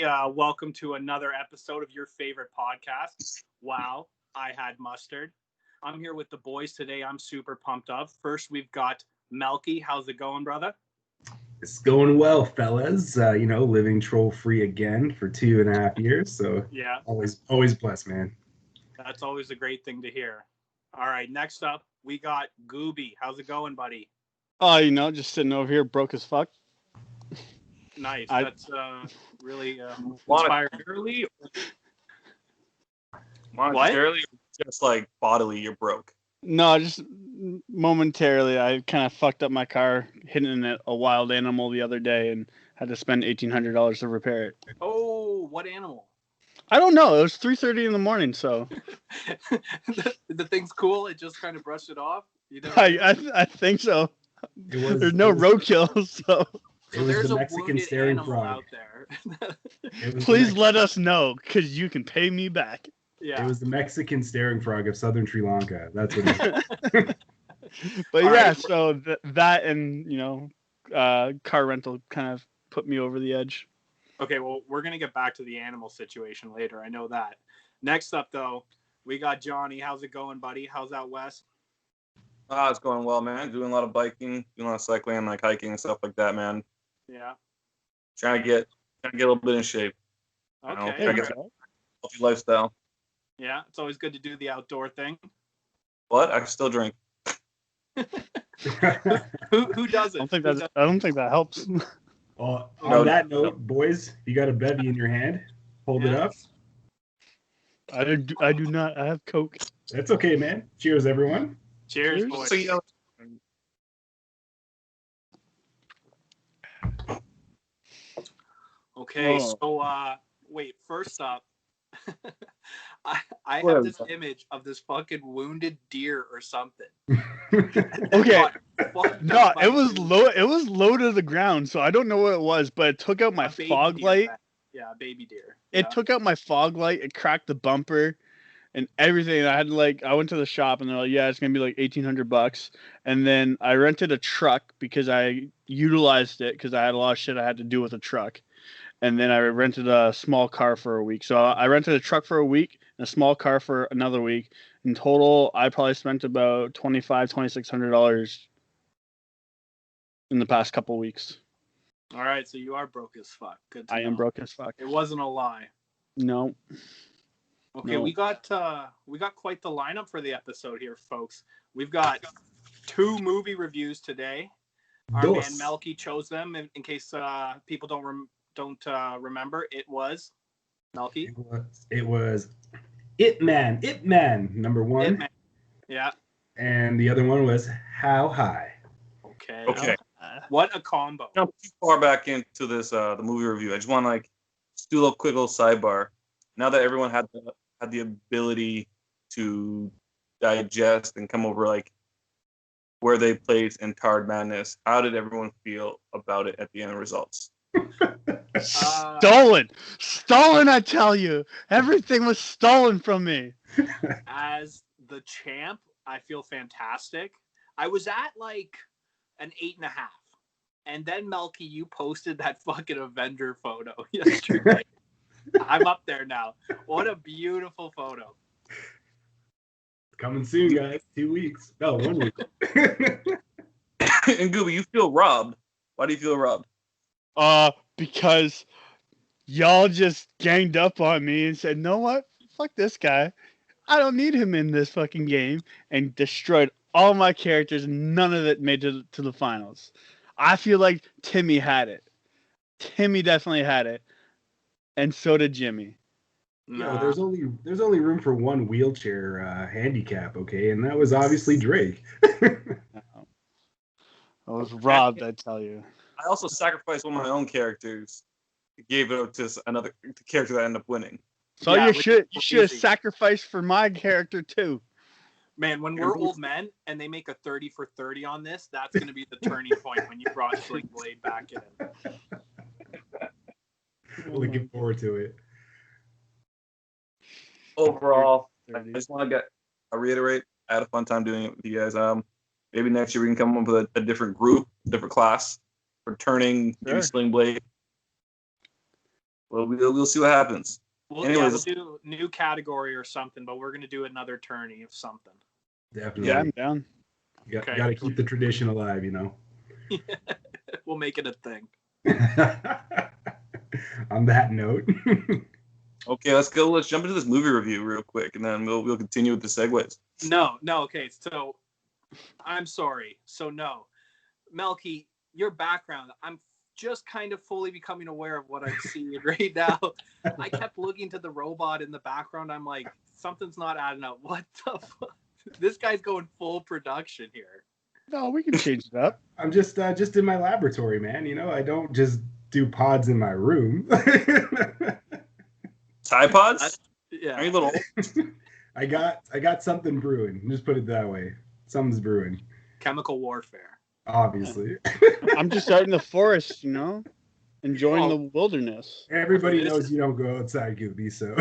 everybody. Welcome to another episode of your favorite podcast. Wow, I had mustard. I'm here with the boys today. I'm super pumped up. First, we've got Melky. How's it going, brother? It's going well, fellas. Living troll-free again for 2.5 years. So yeah, always blessed, man. That's always a great thing to hear. All right, next up, we got Gooby. How's it going, buddy? Oh, just sitting over here, broke as fuck. Nice. That's really inspiring. Monetarily, or just like bodily, you're broke? No, just momentarily. I kind of fucked up my car, hitting a wild animal the other day, and had to spend $1,800 to repair it. Oh, what animal? I don't know. It was 3:30 in the morning, so. the thing's cool. It just kind of brushed it off. I think so. There's no roadkill, so. So there's a Mexican staring frog out there. Please let us know, because you can pay me back. Yeah. It was the Mexican staring frog of southern Sri Lanka. That's what it is. But all right. So that and, car rental kind of put me over the edge. Okay, well, we're going to get back to the animal situation later. I know that. Next up, though, we got Johnny. How's it going, buddy? How's out west? It's going well, man. Doing a lot of biking, doing a lot of cycling, like hiking and stuff like that, man. Yeah. Trying to get a little bit in shape. Okay. Trying to get a healthy lifestyle. Yeah, it's always good to do the outdoor thing. What? I still drink. Who doesn't? I don't think that helps. On that note, boys, you got a bevy in your hand. Hold it up. I do not. I have Coke. That's okay, man. Cheers, everyone. Cheers, boys. Okay, so wait. First up, I have this image of this fucking wounded deer or something. Okay. No, it was low. It was low to the ground, so I don't know what it was, but it took out my fog light. Yeah, baby deer. It took out my fog light. It cracked the bumper, and everything. I went to the shop, and they're like, "Yeah, it's gonna be like $1,800." And then I rented a truck because I utilized it because I had a lot of shit I had to do with a truck. And then I rented a small car for a week. So I rented a truck for a week and a small car for another week. In total, I probably spent about $2,600 in the past couple weeks. All right, so you are broke as fuck. Good to know. I am broke as fuck. It wasn't a lie. No. Okay, no. we got quite the lineup for the episode here, folks. We've got 2 movie reviews today. Our man Melky chose them in case people don't remember. It was Melky. It was Ip Man number 1. Ip Man. Yeah. And the other one was How High. Okay. What a combo. Jump too far back into this the movie review. I just want to just do a quick little sidebar. Now that everyone had the ability to digest and come over where they placed in Tarred Madness, how did everyone feel about it at the end of results? Stolen, I tell you, everything was stolen from me. As the champ, I feel fantastic. I was at an 8.5, and then Melky, you posted that fucking Avenger photo yesterday. I'm up there now. What a beautiful photo. Coming soon, guys. 2 weeks. No, 1 week. And Gooby, you feel robbed. Why do you feel robbed? Because y'all just ganged up on me and said, "Know what? Fuck this guy. I don't need him in this fucking game," and destroyed all my characters, and none of it made to the finals. I feel like Timmy had it. Timmy definitely had it, and so did Jimmy. No, there's only room for one wheelchair handicap, okay, and that was obviously Drake. I was robbed, I tell you. I also sacrificed one of my own characters. Gave it to another character that ended up winning. So you should have sacrificed for my character too. Man, when we're old men and they make a 30 for 30 on this, that's going to be the turning point when you brought Sling Blade back in. Looking forward to it. Overall, I just want to reiterate, I had a fun time doing it with you guys. Maybe next year we can come up with a different group, different class, returning Sling Blade. Well, we'll see what happens. Anyways, we'll do new category or something, but we're gonna do another tourney of something. Definitely. Yeah, I'm down. Got to keep the tradition alive, We'll make it a thing. On that note. Okay, let's go. Let's jump into this movie review real quick, and then we'll continue with the segues. No, okay. So, I'm sorry. So no, Melky, your background. I'm just kind of fully becoming aware of what I'm seeing right now. I kept looking to the robot in the background. I'm like, something's not adding up. What the fuck? This guy's going full production here. No, we can change it up. I'm just in my laboratory, man. I don't just do pods in my room. Tide pods? Yeah. Are you little? I got something brewing. Just put it that way. Something's brewing. Chemical warfare. Obviously. I'm just out in the forest, enjoying the wilderness. Everybody knows you don't go outside, Goopy, so.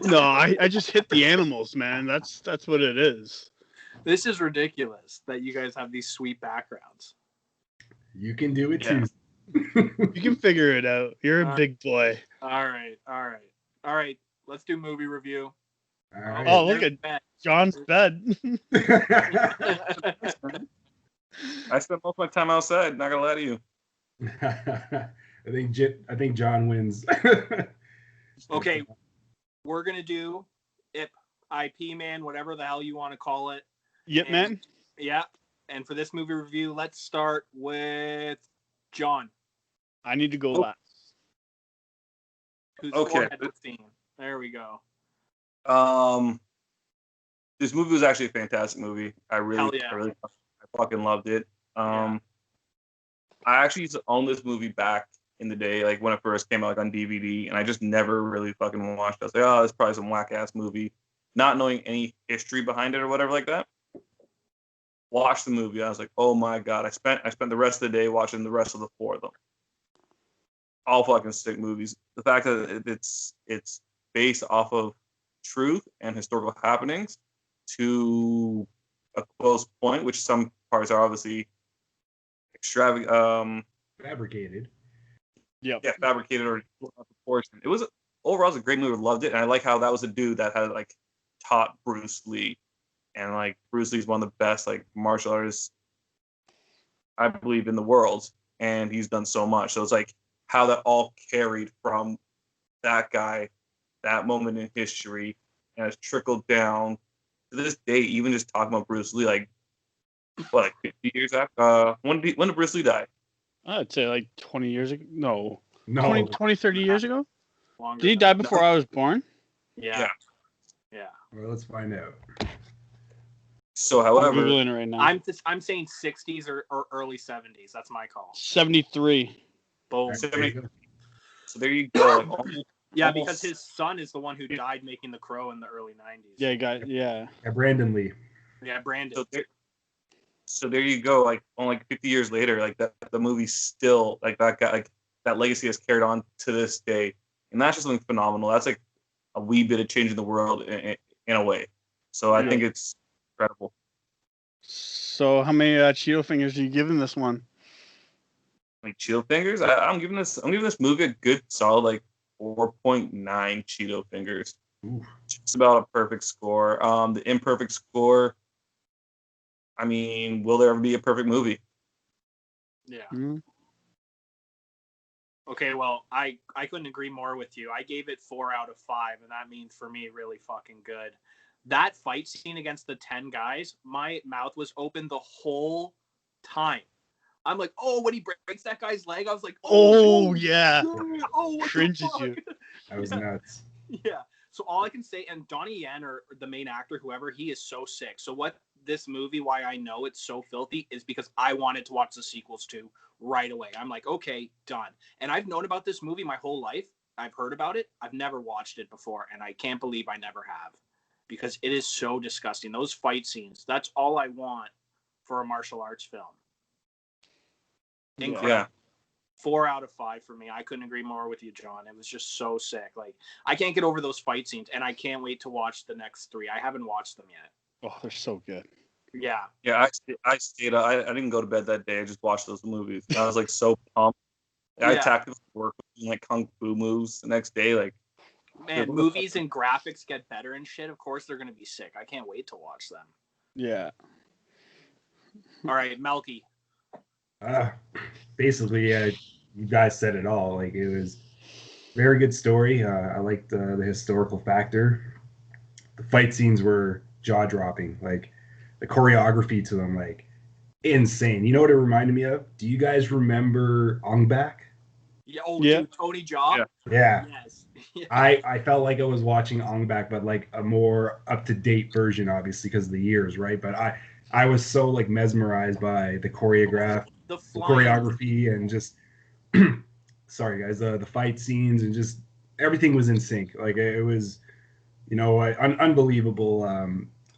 No, I just hit the animals, man. That's what it is. This is ridiculous that you guys have these sweet backgrounds. You can do it too. You can figure it out. You're a big boy. All right. Let's do movie review. All right. Oh, look at John's bed. I spent most of my time outside. Not gonna lie to you. I think John wins. Okay, we're gonna do IP man, whatever the hell you want to call it. Yep, man. Yeah. And for this movie review, let's start with John. I need to go last. Who's Okay. There we go. This movie was actually a fantastic movie. I fucking loved it. I actually used to own this movie back in the day, like when it first came out, like on DVD, and I just never really fucking watched it. I was like, oh, it's probably some whack ass movie, not knowing any history behind it or whatever like that. Watched the movie. I was like, oh my god! I spent the rest of the day watching the rest of the 4 of them. All fucking sick movies. The fact that it's based off of truth and historical happenings to a close point, which some parts are obviously fabricated. Yeah, fabricated or proportion. It was overall it was a great movie. Loved it, and I like how that was a dude that had like taught Bruce Lee, and like Bruce Lee's one of the best like martial artists I believe in the world, and he's done so much. So it's like how that all carried from that guy, that moment in history, and it's trickled down to this day. Even just talking about Bruce Lee, like 50 years after when did Bruce Lee die? I'd say like 20 years ago. No. No. 20, 30 years ago? Longer Did he die before I was born? Yeah. Well, let's find out. So, I'm however, Googling it right now. I'm saying 60s or early 70s. That's my call. 73. Boom. so there you go. Yeah, because his son is the one who died making The Crow in the early 90s. Yeah. Brandon Lee. Yeah, Brandon. So there you go. Like, 50 years later, like the movie's still like that guy, like that legacy is carried on to this day, and that's just something phenomenal. That's like a wee bit of changing the world in a way. So I think it's incredible. So how many Cheeto fingers are you giving this one? Like Cheeto fingers, I'm giving this movie a good solid like 4.9 Cheeto fingers. Ooh. Just about a perfect score. The imperfect score. I mean, will there ever be a perfect movie? Yeah. Mm-hmm. Okay, well, I couldn't agree more with you. I gave it 4 out of 5, and that means for me really fucking good. That fight scene against the 10 guys, my mouth was open the whole time. I'm like, oh, when he breaks that guy's leg, I was like, oh yeah. Oh, what Cringes the fuck? you. That was nuts. Yeah. So all I can say, and Donnie Yen, or the main actor, whoever, he is so sick. So what this movie, why I know it's so filthy, is because I wanted to watch the sequels too right away. I'm like, okay, done. And I've known about this movie my whole life. I've heard about it. I've never watched it before, and I can't believe I never have, because it is so disgusting. Those fight scenes, that's all I want for a martial arts film. Incredible. Yeah. 4 out of 5 for me. I couldn't agree more with you, John. It was just so sick. Like, I can't get over those fight scenes, and I can't wait to watch the next 3. I haven't watched them yet. Oh, they're so good. Yeah. Yeah, I stayed. I didn't go to bed that day. I just watched those movies. I was like so pumped. I tactically work with like kung fu moves the next day. Like, man, movies and graphics get better and shit. Of course, they're gonna be sick. I can't wait to watch them. Yeah. All right, Melky. Basically, you guys said it all. Like, it was very good story. I liked the historical factor. The fight scenes were jaw dropping. Like, the choreography to them, like, insane. You know what it reminded me of? Do you guys remember Ong Bak? Yeah. Tony Jaa? Yeah. Yes. I felt like I was watching Ong Bak, but like a more up-to-date version, obviously, because of the years, right? But I was so like mesmerized by the choreography and just sorry guys, the fight scenes and just everything was in sync. Like, it was, unbelievable.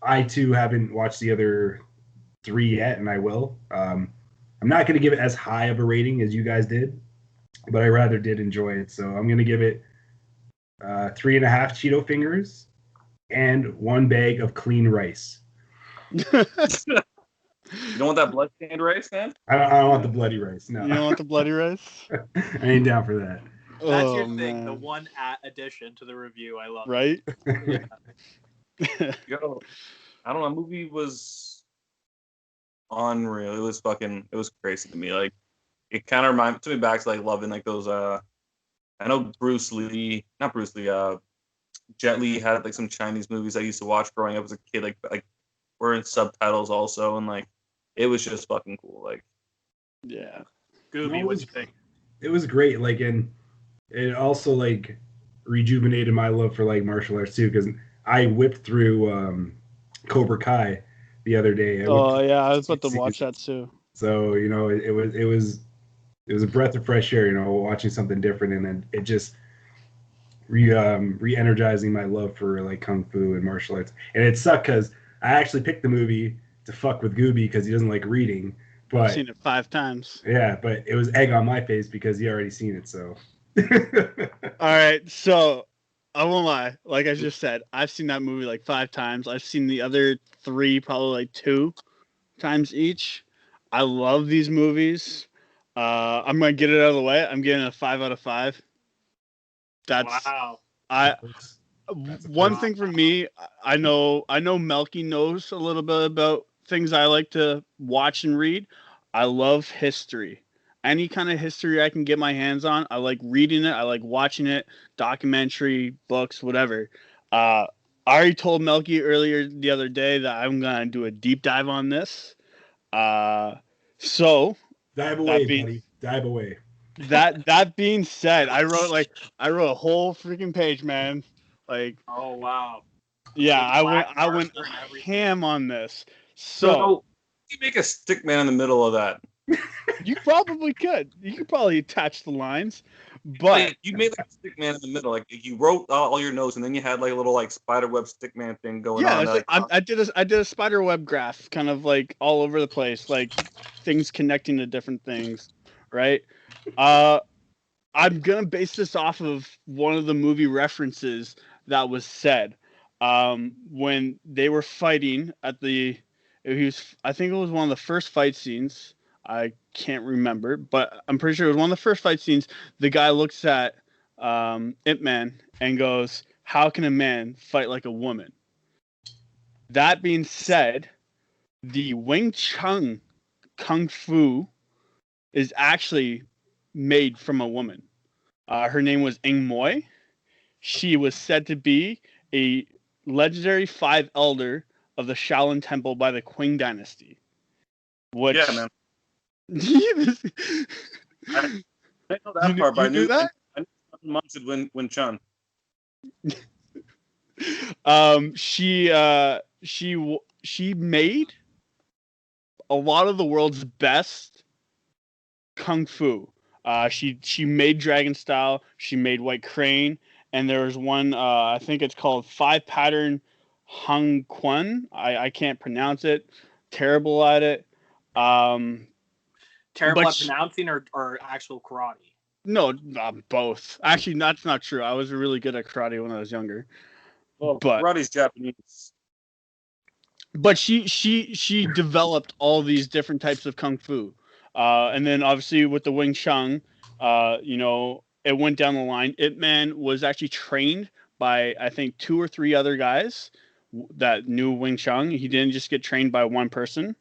I too haven't watched the other 3 yet, and I will. I'm not going to give it as high of a rating as you guys did, but I rather did enjoy it. So I'm going to give it 3.5 Cheeto fingers and 1 bag of clean rice. You don't want that blood-stained rice, man? I don't want the bloody rice. No. You don't want the bloody rice? I ain't down for that. That's your thing. The one addition to the review. I love right? It. Yo, I don't know. The movie was unreal. It was crazy to me. Like, it kind of took me back to like loving like those. I know Jet Li had like some Chinese movies I used to watch growing up as a kid. Like were in subtitles also, and like it was just fucking cool. Like, yeah. Gooby, what do you think? It was great. Like, and it also like rejuvenated my love for like martial arts too, because I whipped through Cobra Kai the other day. I was about to watch that too. So it was a breath of fresh air, watching something different, and then it just re-energizing my love for like kung fu and martial arts. And it sucked because I actually picked the movie to fuck with Gooby because he doesn't like reading. But I've seen it 5 times. Yeah, but it was egg on my face because he already seen it. So. All right, so I won't lie. Like I just said, I've seen that movie like 5 times. I've seen the other 3 probably like 2 times each. I love these movies. I'm gonna get it out of the way. I'm giving it a 5 out of 5. That's wow. One thing for me. I know Melky knows a little bit about things I like to watch and read. I love history. Any kind of history I can get my hands on. I like reading it. I like watching it. Documentary, books, whatever. I already told Melky earlier the other day that I'm gonna do a deep dive on this. So dive away, buddy. Dive away. That being said, I wrote a whole freaking page, man. Like, oh wow. Yeah, I went ham on this. So you make a stick man in the middle of that. You probably could. You could probably attach the lines, but you made like a stick man in the middle. Like, you wrote all your notes, and then you had like a little like spider web stick man thing going on. Yeah, I did a spider web graph, kind of like all over the place, like things connecting to different things, right? I'm gonna base this off of one of the movie references that was said when they were fighting at I think it was one of the first fight scenes. I can't remember, but I'm pretty sure it was one of the first fight scenes. The guy looks at Ip Man and goes, "How can a man fight like a woman?" That being said, the Wing Chun Kung Fu is actually made from a woman. Her name was Ing Moy. She was said to be a legendary 5 elder of the Shaolin Temple by the Qing Dynasty. Which, yeah, man. I know that part, but I knew that. I knew much of Wing Chun. She made a lot of the world's best kung fu. She made Dragon Style. She made White Crane, and there was one. I think it's called 5 Pattern Hung Quan. I can't pronounce it. Terrible at it. Terrible at pronouncing or actual karate? No, both. Actually, that's not true. I was really good at karate when I was younger. Well, karate's Japanese. But she developed all these different types of kung fu. And then obviously with the Wing Chun, It went down the line. Ip Man was actually trained by, I think, 2 or 3 other guys that knew Wing Chun. He didn't just get trained by one person.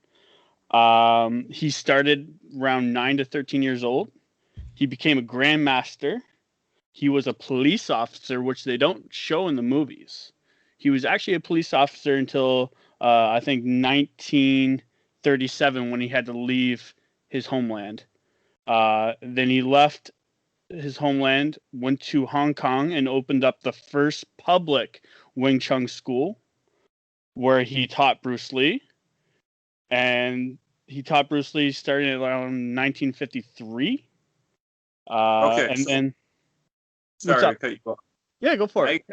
He started around 9 to 13 years old. He became a grandmaster. He was a police officer, which they don't show in the movies. He was actually a police officer until, I think, 1937 when he had to leave his homeland. Then he left his homeland, went to Hong Kong, and opened up the first public Wing Chun school where he taught Bruce Lee. And he taught Bruce Lee starting around 1953. Then... Sorry to cut you off. Yeah, go for it.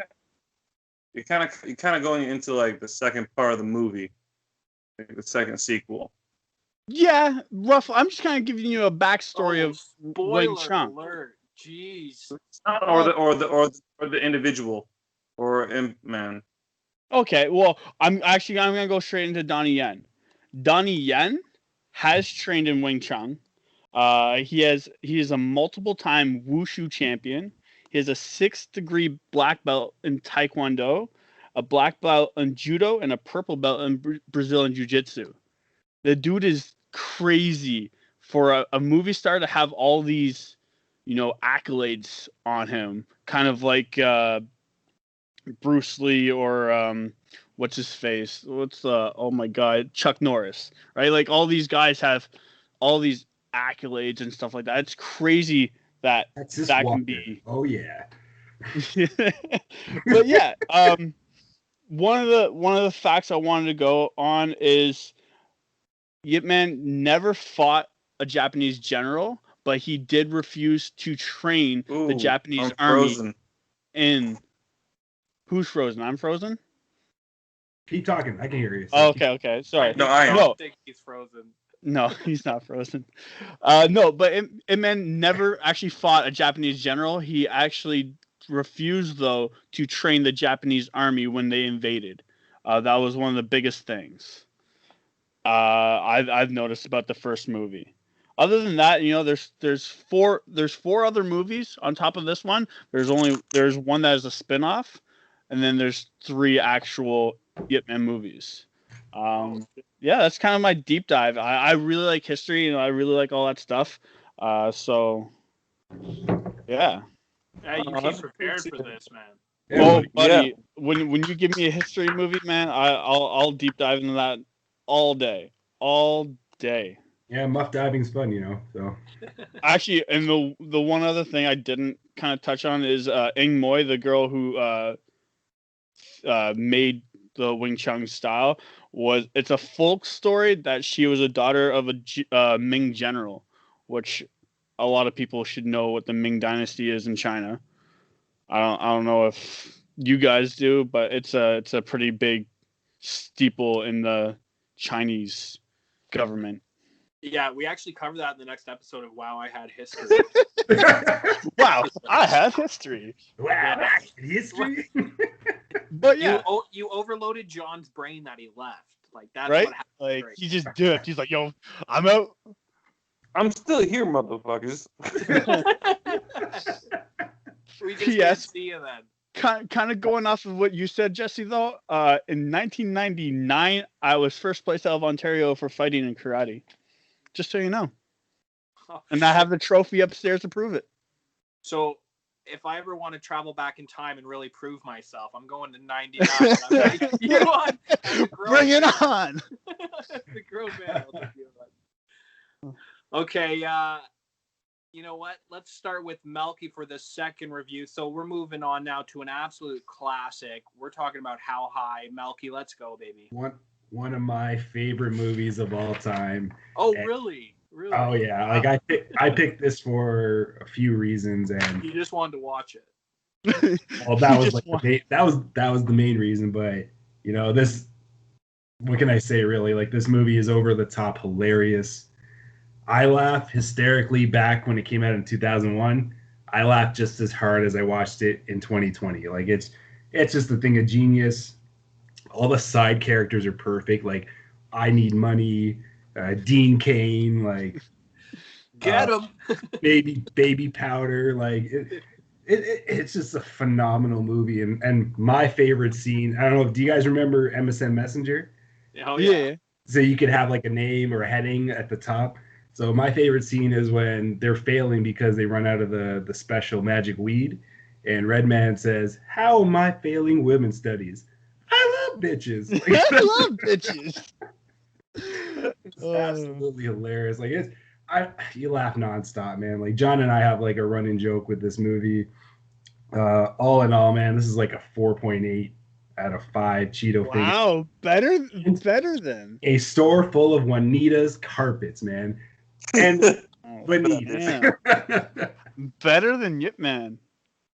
You're kind of going into like the second part of the movie, like the second sequel. Yeah, roughly. I'm just kind of giving you a backstory of Wing Chun. Alert. Jeez. Or the individual, or man. Okay, well, I'm gonna go straight into Donnie Yen. Donnie Yen has trained in Wing Chun. He is a multiple-time Wushu champion. He has a 6th degree black belt in Taekwondo, a black belt in Judo, and a purple belt in Brazilian Jiu-Jitsu. The dude is crazy for a movie star to have all these, accolades on him. Kind of like Bruce Lee or what's his face? Oh my God, Chuck Norris, right? Like all these guys have all these accolades and stuff like that. It's crazy that can be. Oh yeah. But yeah, one of the facts I wanted to go on is Yip Man never fought a Japanese general, but he did refuse to train the Japanese army. Frozen. Who's frozen? I'm frozen. Keep talking. I can hear you. Oh, okay. Sorry. I don't think he's frozen. No, he's not frozen. No, but Ip Man never actually fought a Japanese general. He actually refused, though, to train the Japanese army when they invaded. That was one of the biggest things I've noticed about the first movie. Other than that, there's 4 other movies on top of this one. There's one that is a spin-off, and then there's 3 actual Ip Man movies. Yeah, that's kind of my deep dive. I really like history, I really like all that stuff. So, yeah. Yeah, you came prepared for this, man. Oh, buddy, when you give me a history movie, man, I'll deep dive into that all day. Yeah, muff diving's fun, So actually, and the one other thing I didn't kind of touch on is Ing Moy, the girl who made the Wing Chun style. It's a folk story that she was a daughter of a Ming general, which a lot of people should know what the Ming dynasty is in China. I don't know if you guys do, but it's a pretty big steeple in the Chinese government. Yeah, we actually cover that in the next episode of Wow, I Had History. Wow, I have history. Wow, history. But yeah, you overloaded John's brain that he left. Like that's right. What happened. Like he just dipped. He's like, "Yo, I'm out." I'm still here, motherfuckers. We just can't see you then. Kind of going off of what you said, Jesse. Though, in 1999, I was first place out of Ontario for fighting in karate. Just so you know. And I have the trophy upstairs to prove it. So, if I ever want to travel back in time and really prove myself, I'm going to 99. I'm like, you on? Bring it on. The grown man. I'll take you on. Okay, you know what? Let's start with Melky for the second review. So we're moving on now to an absolute classic. We're talking about How High. Melky, let's go, baby. One of my favorite movies of all time. Oh, really? Really? Oh yeah. Like I picked this for a few reasons, and you just wanted to watch it. Well, that was like that was the main reason. But this. What can I say? Really, like this movie is over the top hilarious. I laughed hysterically back when it came out in 2001. I laughed just as hard as I watched it in 2020. Like it's just a thing of genius. All the side characters are perfect. Like I Need Money, Dean Cain, like Get him. baby powder. Like it's just a phenomenal movie. And my favorite scene, I don't know, do you guys remember MSN Messenger? Oh yeah. So you could have like a name or a heading at the top. So my favorite scene is when they're failing because they run out of the special magic weed. And Redman says, "How am I failing women's studies? I love bitches." Like, I love bitches. It's absolutely hilarious. Like you laugh nonstop, man. Like John and I have like a running joke with this movie. All in all, man, this is like a 4.8 out of 5 Cheeto fingers. Wow, better than A store full of Juanita's carpets, man. And Juanita's. Better than Yip Man.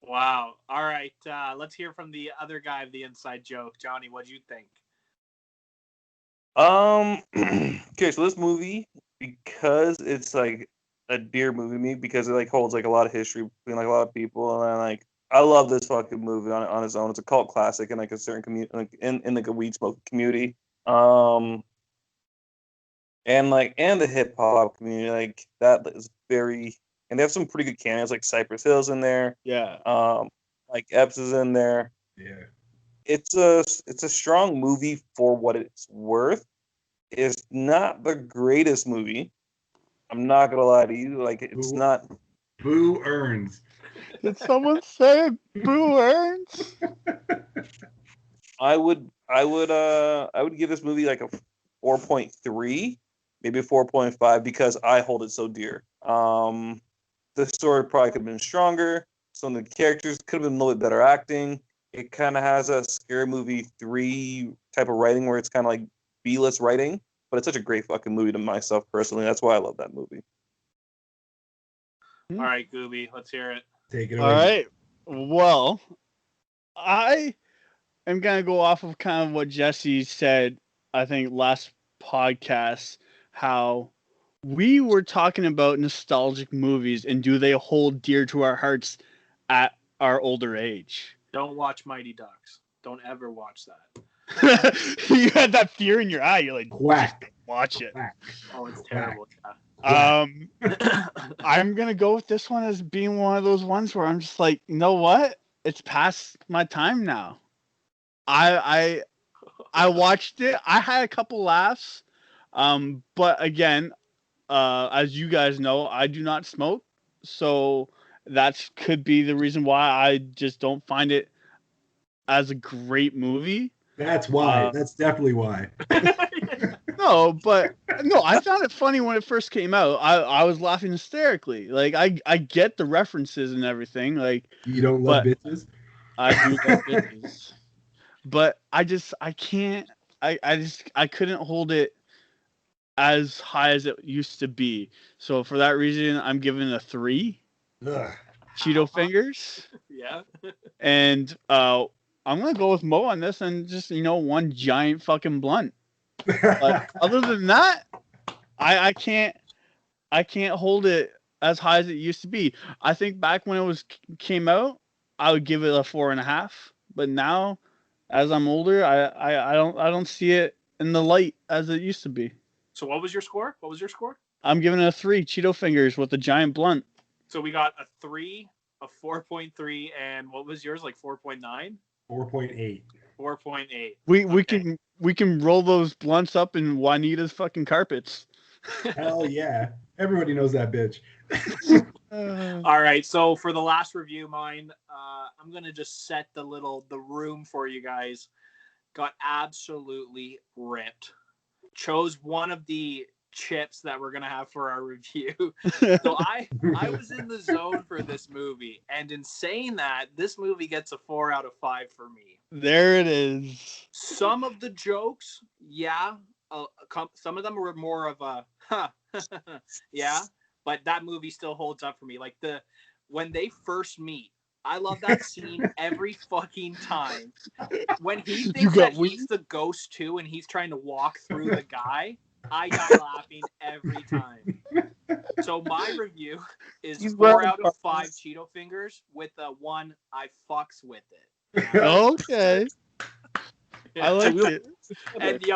Wow. All right. Let's hear from the other guy of the inside joke. Johnny, what'd you think? Okay, so this movie, because it's like a dear movie to me, because it like holds like a lot of history between like a lot of people, and I love this fucking movie on its own. It's a cult classic in like a certain community, like in like a weed smoking community. And the hip hop community, like that is very, and they have some pretty good cameos, like Cypress Hill's in there. Yeah. Like Epps is in there. Yeah. It's a strong movie for what it's worth. It's not the greatest movie. I'm not gonna lie to you. Like it's not. Boo earns. Did someone say Boo earns? I would give this movie like a 4.3, maybe a 4.5 because I hold it so dear. The story probably could have been stronger. Some of the characters could have been a little bit better acting. It kind of has a Scary Movie 3 type of writing where it's kind of like B-list writing, but it's such a great fucking movie to myself personally. That's why I love that movie. All right, Gooby, let's hear it. Take it away. All right. Well, I am going to go off of kind of what Jesse said, I think, last podcast, how we were talking about nostalgic movies and do they hold dear to our hearts at our older age. Don't watch Mighty Ducks. Don't ever watch that. You had that fear in your eye. You're like, Quack. watch it. Quack. Oh, it's terrible. Yeah. I'm gonna go with this one as being one of those ones where I'm just like, you know what? It's past my time now. I watched it. I had a couple laughs. But again, as you guys know, I do not smoke, so that could be the reason why I just don't find it as a great movie. That's why. That's definitely why. No, I found it funny when it first came out. I was laughing hysterically. Like I get the references and everything. Like You don't love bitches? I do love bitches. But I can't. I couldn't hold it as high as it used to be. So for that reason, I'm giving it a 3. Ugh. Cheeto fingers. Yeah. And I'm gonna go with Mo on this and just one giant fucking blunt. But other than that, I can't hold it as high as it used to be. I think back when it came out, I would give it a 4.5. But now, as I'm older, I don't see it in the light as it used to be. So what was your score? I'm giving it a 3. Cheeto fingers with a giant blunt. So we got a 3, a 4.3, and what was yours? Like 4.9? 4.8. 4.8. We can roll those blunts up in Juanita's fucking carpets. Hell yeah. Everybody knows that bitch. All right, so for the last review, mine, I'm gonna just set the room for you guys. Got absolutely ripped. Chose one of the chips that we're gonna have for our review. So I was in the zone for this movie, and in saying that, this movie gets a 4 out of 5 for me. There it is. Some of the jokes, yeah, some of them were more of a yeah, but that movie still holds up for me. Like when they first meet, I love that scene every fucking time. When he thinks that he's the ghost too, and he's trying to walk through the guy, I got laughing every time. So my review is 4 out of 5 Cheeto fingers with a 1 I fucks with it. Okay. I like it. And the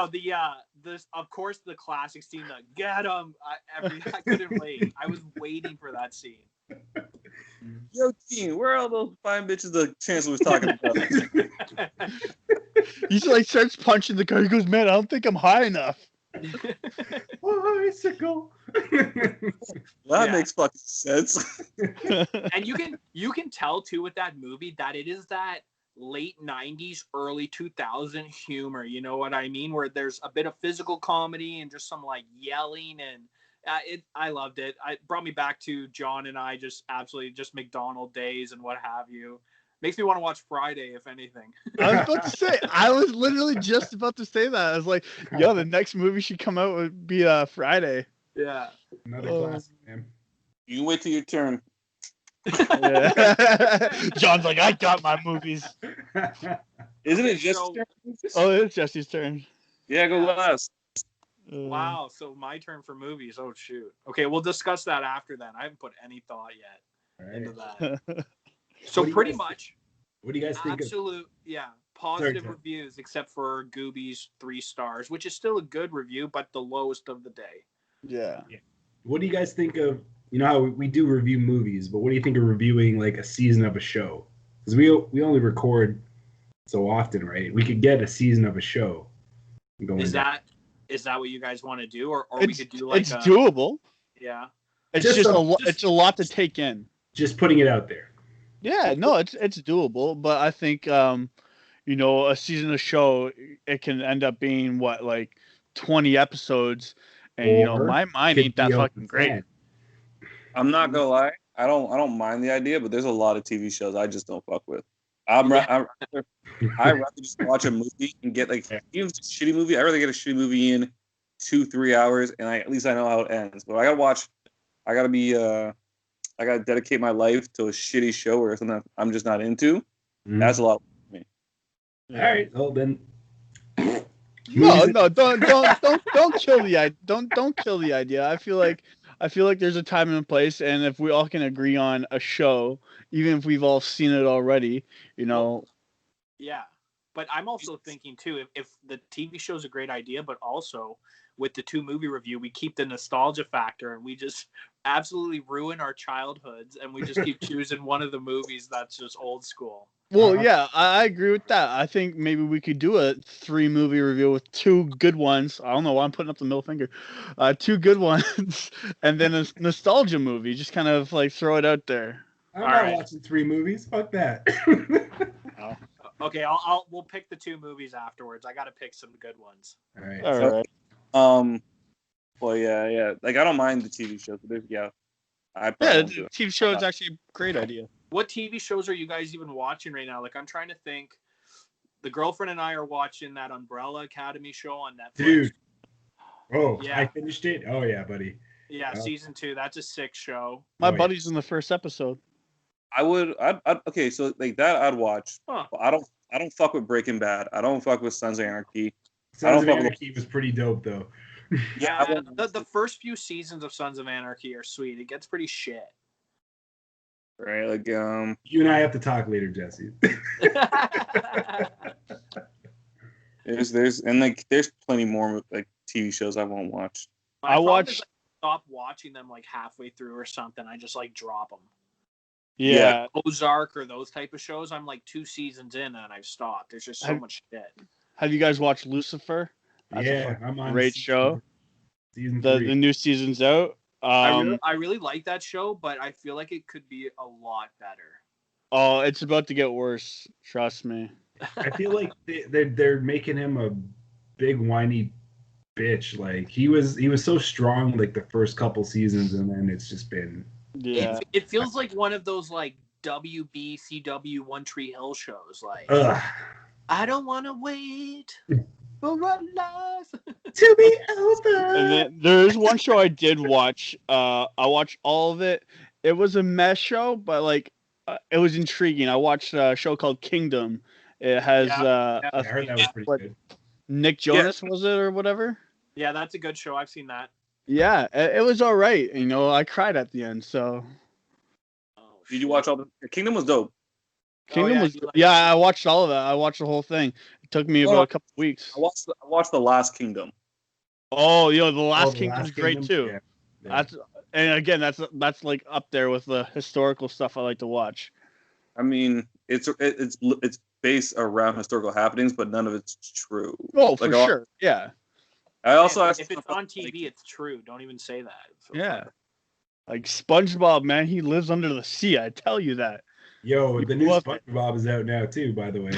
this, of course, the classic scene, the get him. I couldn't wait. I was waiting for that scene. Yo, team, where are all those fine bitches the Chancellor was talking about? He like starts punching the car. He goes, "Man, I don't think I'm high enough." Bicycle. That makes fucking sense. And you can tell too with that movie that it is that late 90s, early 2000 humor. You know what I mean? Where there's a bit of physical comedy and just some like yelling and. I loved it. It brought me back to John and I just absolutely just McDonald days and what have you. Makes me want to watch Friday, if anything. I was about to say, I was literally just about to say that. I was like, yo, the next movie should come out would be Friday. Yeah. Another classic, man. You can wait till your turn. Yeah. John's like, I got my movies. Isn't it just So- turn? Oh, it's Jesse's turn. Yeah, go last. Wow, so my turn for movies. Oh shoot. Okay, we'll discuss that after then. I haven't put any thought yet All into right. that. What So do you pretty guys much What do you guys think of? absolute, yeah, positive Sorry, Tim. reviews except for Gooby's 3 stars, which is still a good review, but the lowest of the day. Yeah. What do you guys think of? You know how we do review movies, but what do you think of reviewing like a season of a show? Because we only record so often, right? We could get a season of a show. Going Is that what you guys want to do, or we could do like it's doable. yeah. It's Just just a- it's a lot to take in. just putting it out there? Yeah, no, it's doable, but I think a season of show, it can end up being what, like 20 episodes, and Or my mind could ain't that be open fucking great. plan. I'm not gonna lie. I don't mind the idea, but there's a lot of TV shows I just don't fuck with. I'd rather just watch a movie and get like, even if it's a shitty movie, I'd rather get a shitty movie in 2-3 hours and at least I know how it ends. But I gotta dedicate my life to a shitty show or something I'm just not into. Mhm. That's a lot. All right. Well then. No, Movies- don't kill the idea. Don't kill the idea. I feel like there's a time and a place, and if we all can agree on a show, even if we've all seen it already, Yeah. But I'm also thinking too, if the TV show's a great idea, but also with the 2 movie review, we keep the nostalgia factor and we just absolutely ruin our childhoods and we just keep choosing one of the movies that's just old school. Well, yeah, I agree with that. I think maybe we could do a 3 movie review with 2 good ones. I don't know why I'm putting up the middle finger. 2 good ones, and then a nostalgia movie. Just kind of like throw it out there. I'm All not right. watching 3 movies. Fuck that. Okay, we'll pick the 2 movies afterwards. I got to pick some good ones. All right. All so- right. Well, yeah. Like I don't mind the TV shows, but I probably Yeah, won't do the it. TV show is actually a great idea. What TV shows are you guys even watching right now? Like, I'm trying to think. The girlfriend and I are watching that Umbrella Academy show on Netflix. Dude. Oh, Yeah. I finished it. Oh yeah, buddy. Yeah, Oh. season 2. That's a sick show. My Oh, yeah. buddy's in the first episode. Okay, so like that I'd watch. Huh. But I don't fuck with Breaking Bad. I don't fuck with Sons of Anarchy. Sons of fuck with- Anarchy was pretty dope though. Yeah, I won't- the first few seasons of Sons of Anarchy are sweet. It gets pretty shit. Right, like You and I have to talk later, Jesse. there's plenty more like TV shows I won't watch. My I problem watched- is I stop watching them like halfway through or something. I just like drop them. Yeah. Ozark or those type of shows, I'm like 2 seasons in and I've stopped. There's just so Have- much shit. Have you guys watched Lucifer? That's a Yeah, fucking I'm on great show. Season The 3. new season's out. I really like that show, but I feel like it could be a lot better. Oh, it's about to get worse. Trust me. I feel like they're making him a big whiny bitch. Like he was so strong like the first couple seasons, and then it's just been. Yeah. It feels like one of those like WBCW One Tree Hill shows. Like, Ugh. I don't want to wait for our life. To be over. And then there's one show I did watch. I watched all of it. It was a mess show, but like it was intriguing. I watched a show called Kingdom. It has I heard that was pretty what, good. Nick Jonas was it or whatever. Yeah, that's a good show. I've seen that. Yeah, it was all right. I cried at the end. So Oh, Did you watch all the Kingdom was dope. Kingdom yeah, was you like yeah. it. I watched all of it. I watched the whole thing. It took me about a couple weeks. I watched the last Kingdom. Oh, the Oh, Last The Kingdom's Last great Kingdom? too. Yeah. Yeah. That's and again, that's like up there with the historical stuff I like to watch. I mean, it's based around historical happenings, but none of it's true. Oh, for Like, sure. Yeah. I also Man, asked if it's on TV, it's true. Don't even say that. So Yeah. Like SpongeBob, man, he lives under the sea. I tell you that. Yo, You the new love it. SpongeBob is out now too, by the way.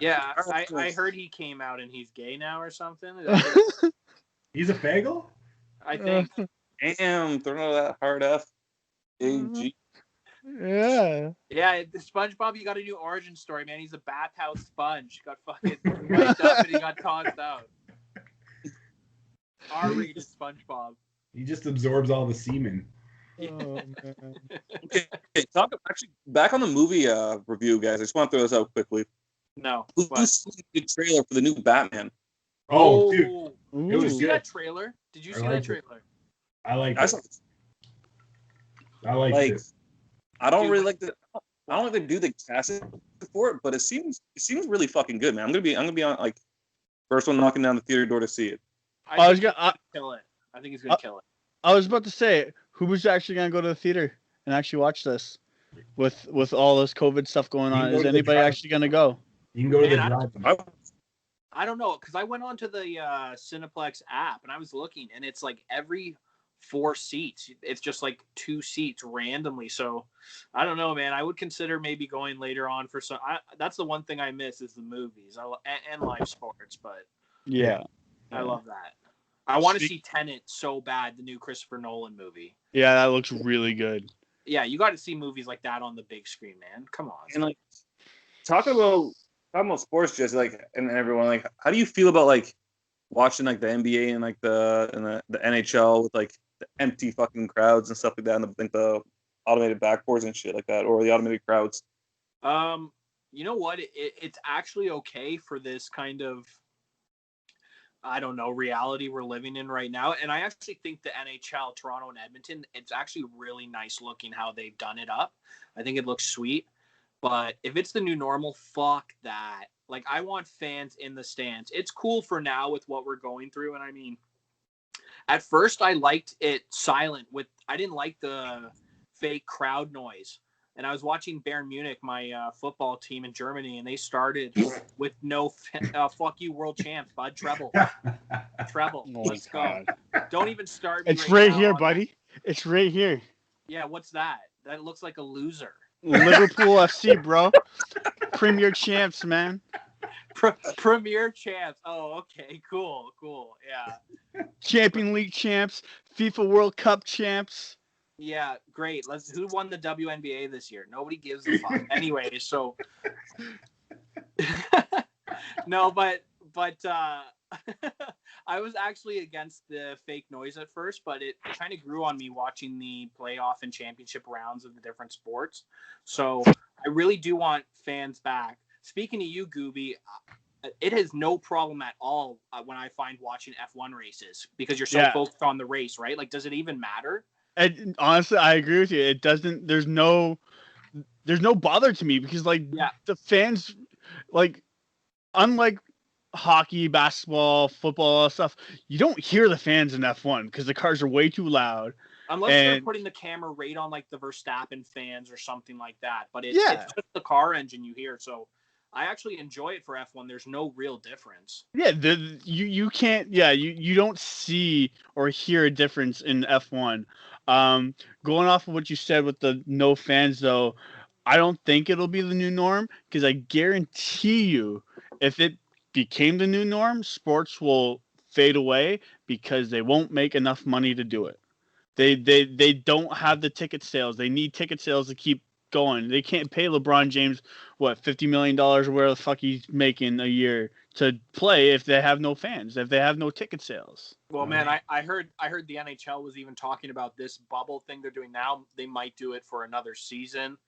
yeah, I heard he came out and he's gay now or something. Is that what He's a fagel? I think. Damn, throwing out that hard F. AG. Yeah. Yeah, the SpongeBob, you got a new origin story, man. He's a bathhouse sponge. Got fucking wiped up and he got tossed out. R-rated SpongeBob. He just absorbs all the semen. Oh, man. Okay, actually, back on the movie review, guys. I just want to throw this out quickly. No. Who's seen the trailer for the new Batman? Oh, dude. Ooh. It was Did you see good. that trailer? Did you I see liked that it. trailer? I like I it. saw- I like like, it. I don't Dude, really like the. I don't like to do the casting for it, but it seems really fucking good, man. I'm gonna be on like first one knocking down the theater door to see it. I was think gonna- he's kill it. I think he's gonna kill it. I was about to say, who was actually gonna go to the theater and actually watch this with all this COVID stuff going You can on? go Is to the anybody drive- actually gonna go? You can go to the Man, drive. I don't know, because I went onto the Cineplex app and I was looking, and it's like every 4 seats, it's just like 2 seats randomly. So I don't know, man. I would consider maybe going later on for some. That's the one thing I miss is the movies and live sports, but Yeah. I love that. I want to see Tenet so bad, the new Christopher Nolan movie. Yeah, that looks really good. Yeah, you got to see movies like that on the big screen, man. Come on. And like talking about sports, just like and everyone, like, how do you feel about like watching like the NBA and like the NHL with like the empty fucking crowds and stuff like that, and the automated backboards and shit like that, or the automated crowds? You know what? It's actually okay for this kind of, I don't know, reality we're living in right now. And I actually think the NHL, Toronto and Edmonton, it's actually really nice looking how they've done it up. I think it looks sweet. But if it's the new normal, fuck that. Like, I want fans in the stands. It's cool for now with what we're going through. And I mean, at first I liked it silent I didn't like the fake crowd noise. And I was watching Bayern Munich, my football team in Germany, and they started with no fuck you world champs, bud. Treble. Oh my Let's God. go. Don't even start me It's right now here, on buddy. It's right here. that. Yeah, what's that? That looks like a loser. Liverpool FC, bro. Premier champs, man. Premier champs. Oh, okay. Cool. Yeah. Champion League champs. FIFA World Cup champs. Yeah, great. Who won the WNBA this year? Nobody gives a fuck. Anyway, so no, but I was actually against the fake noise at first, but it kind of grew on me watching the playoff and championship rounds of the different sports. So I really do want fans back. Speaking to you, Gooby, it has no problem at all when I find watching F1 races because you're so focused on the race, right? Like, does it even matter? And honestly, I agree with you. It doesn't. There's no bother to me because the fans, like, unlike hockey, basketball, football, all that stuff, you don't hear the fans in F1 because the cars are way too loud. Unless they're putting the camera right on like the Verstappen fans or something like that. But it's just the car engine you hear. So I actually enjoy it for F1. There's no real difference. Yeah, you can't. Yeah, you don't see or hear a difference in F1. Going off of what you said with the no fans, though, I don't think it'll be the new norm because I guarantee you, if it became the new norm, sports will fade away because they won't make enough money to do it. They don't have the ticket sales. They need ticket sales to keep going. They can't pay LeBron James $50 million or where the fuck he's making a year to play if they have no fans, if they have no ticket sales. Well, man, I heard the NHL was even talking about this bubble thing they're doing now. They might do it for another season.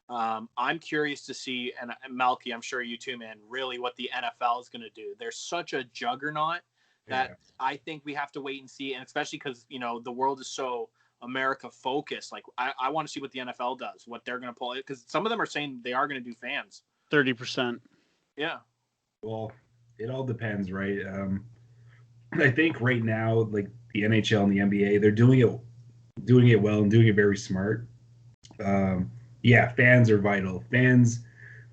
I'm curious to see, and Malky, I'm sure you too, man, really what the NFL is going to do. They're such a juggernaut that I think we have to wait and see, and especially because, the world is so America focused. Like, I want to see what the NFL does, what they're going to pull it, because some of them are saying they are going to do fans. 30%. Yeah. Well, It all depends, right? I think right now, like the NHL and the NBA, they're doing it well and doing it very smart. Yeah, fans are vital. Fans,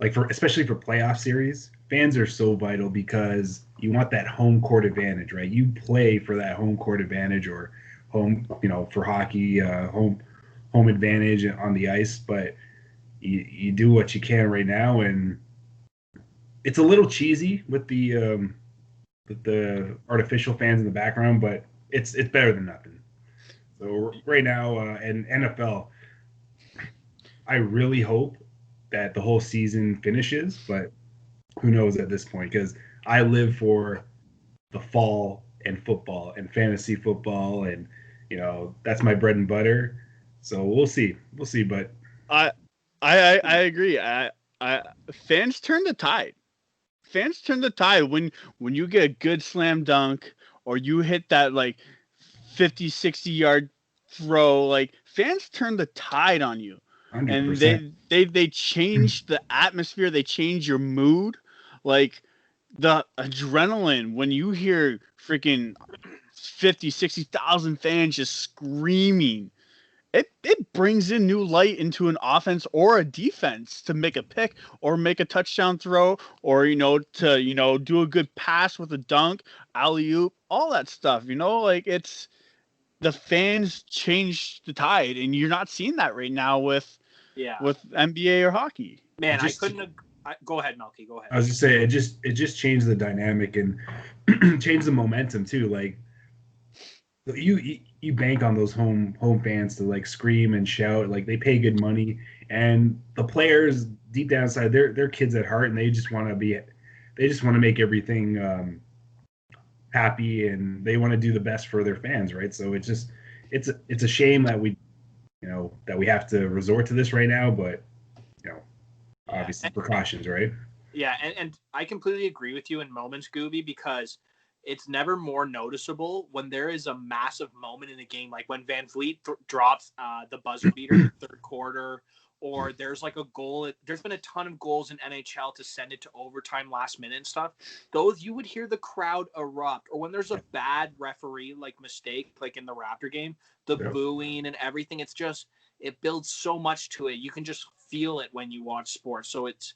like especially for playoff series, fans are so vital because you want that home court advantage, right? You play for that home court advantage or home, for hockey, home advantage on the ice, but you do what you can right now, and it's a little cheesy with the artificial fans in the background, but it's better than nothing. So right now, in NFL, I really hope that the whole season finishes, but who knows at this point? Because I live for the fall and football and fantasy football, and that's my bread and butter. So we'll see, but I agree. I fans turn the tide. Fans turn the tide when you get a good slam dunk or you hit that like 50, 60 yard throw. Like fans turn the tide on you. 100%. And they change the atmosphere, they change your mood. Like the adrenaline when you hear freaking 50, 60,000 fans just screaming, it brings in new light into an offense or a defense to make a pick or make a touchdown throw or to do a good pass with a dunk, alley-oop, all that stuff. Like it's the fans change the tide, and you're not seeing that right now with NBA or hockey. Man, I couldn't. Go ahead, Melky. Go ahead. I was just saying, it just changed the dynamic and changed the momentum too. Like you bank on those home fans to like scream and shout. Like they pay good money, and the players deep down inside, they're kids at heart, and they just want to make everything happy, and they want to do the best for their fans, right? So it's a shame that we have to resort to this right now, but obviously precautions, right? Yeah, and I completely agree with you in moments, Gooby, because it's never more noticeable when there is a massive moment in a game, like when Van Vliet drops the buzzer beater in the third quarter, or there's like a goal. There's been a ton of goals in NHL to send it to overtime last minute and stuff. Those, you would hear the crowd erupt. Or when there's a bad referee like mistake, like in the Raptor game, the booing and everything. It's just, it builds so much to it. You can just feel it when you watch sports. So it's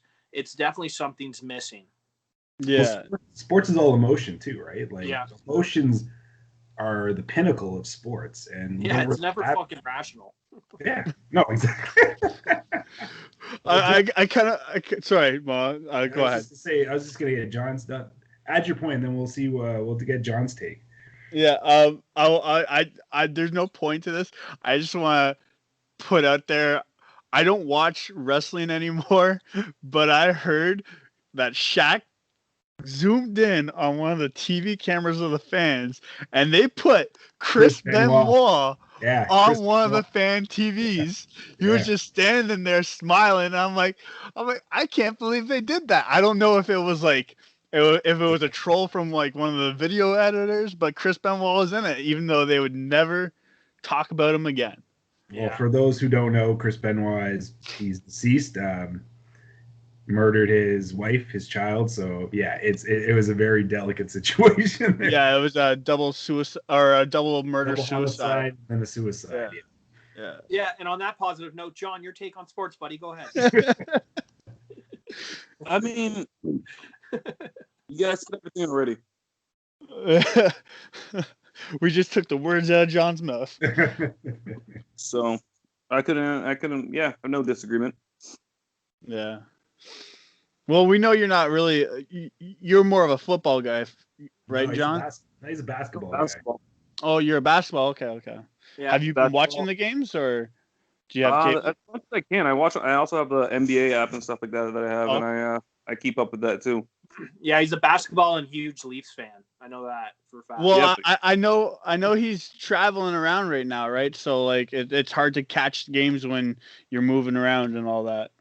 definitely something's missing. Yeah. Well, sports is all emotion too, right? Like emotions are the pinnacle of sports, and it's never fucking rational. Yeah, no, exactly. Sorry, Ma. Go ahead. I was just gonna get John's done. Add your point, and then we'll see. We'll get John's take. Yeah. I there's no point to this. I just want to put out there. I don't watch wrestling anymore, but I heard that Shaq zoomed in on one of the TV cameras of the fans, and they put Chris Benoit on one of the fan TVs. He was just standing there smiling. I'm like, I can't believe they did that. I don't know if it was like, if it was a troll from like one of the video editors, but Chris Benoit was in it, even though they would never talk about him again. Well, for those who don't know, Chris Benoit he's deceased. Murdered his wife, his child. So yeah, it was a very delicate situation there. Yeah, it was a double suicide or a double murder suicide and a suicide. Yeah. And on that positive note, John, your take on sports, buddy. Go ahead. I mean, you guys said everything already. We just took the words out of John's mouth. So I couldn't. Yeah, no disagreement. Yeah. Well, we know you're not really. You're more of a football guy, right, John? He's a basketball guy. Oh, you're a basketball. Okay. Yeah, have you been watching the games, or do you have cable? As much as I can. I also have the NBA app and stuff like that I have, and I keep up with that too. Yeah, he's a basketball and huge Leafs fan. I know that for a fact. Well, I know he's traveling around right now, right? So like it's hard to catch games when you're moving around and all that.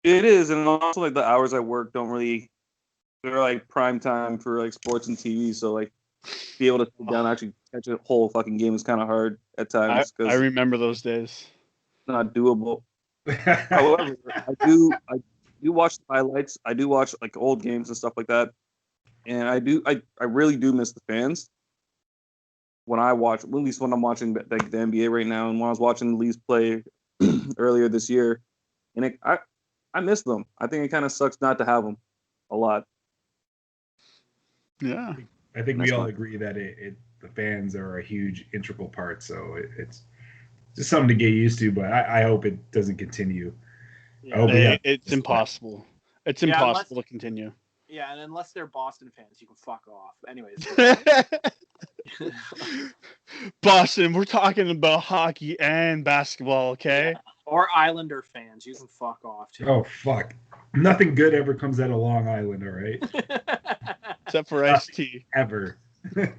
It is, and also like the hours I work they're like prime time for like sports and TV. So like be able to sit down and actually catch a whole fucking game is kind of hard at times. I remember those days. Not doable. However, do watch the highlights. I do watch like old games and stuff like that, and I really do miss the fans. When I watch, at least when I'm watching the NBA right now, and when I was watching the Leafs play earlier this year, and I miss them. I think it kind of sucks not to have them a lot. Yeah. I think That's we all fine. agree that the fans are a huge integral part. So it's just something to get used to. But I hope it doesn't continue. I hope we have- It's impossible. It's Yeah, impossible to continue. Yeah, and unless they're Boston fans, you can fuck off. Anyways. Boston, we're talking about hockey and basketball, okay? Yeah. Or Islander fans, you can fuck off too. Oh fuck! Nothing good ever comes out of Long Island, all right? Except for Ice-T. Ever.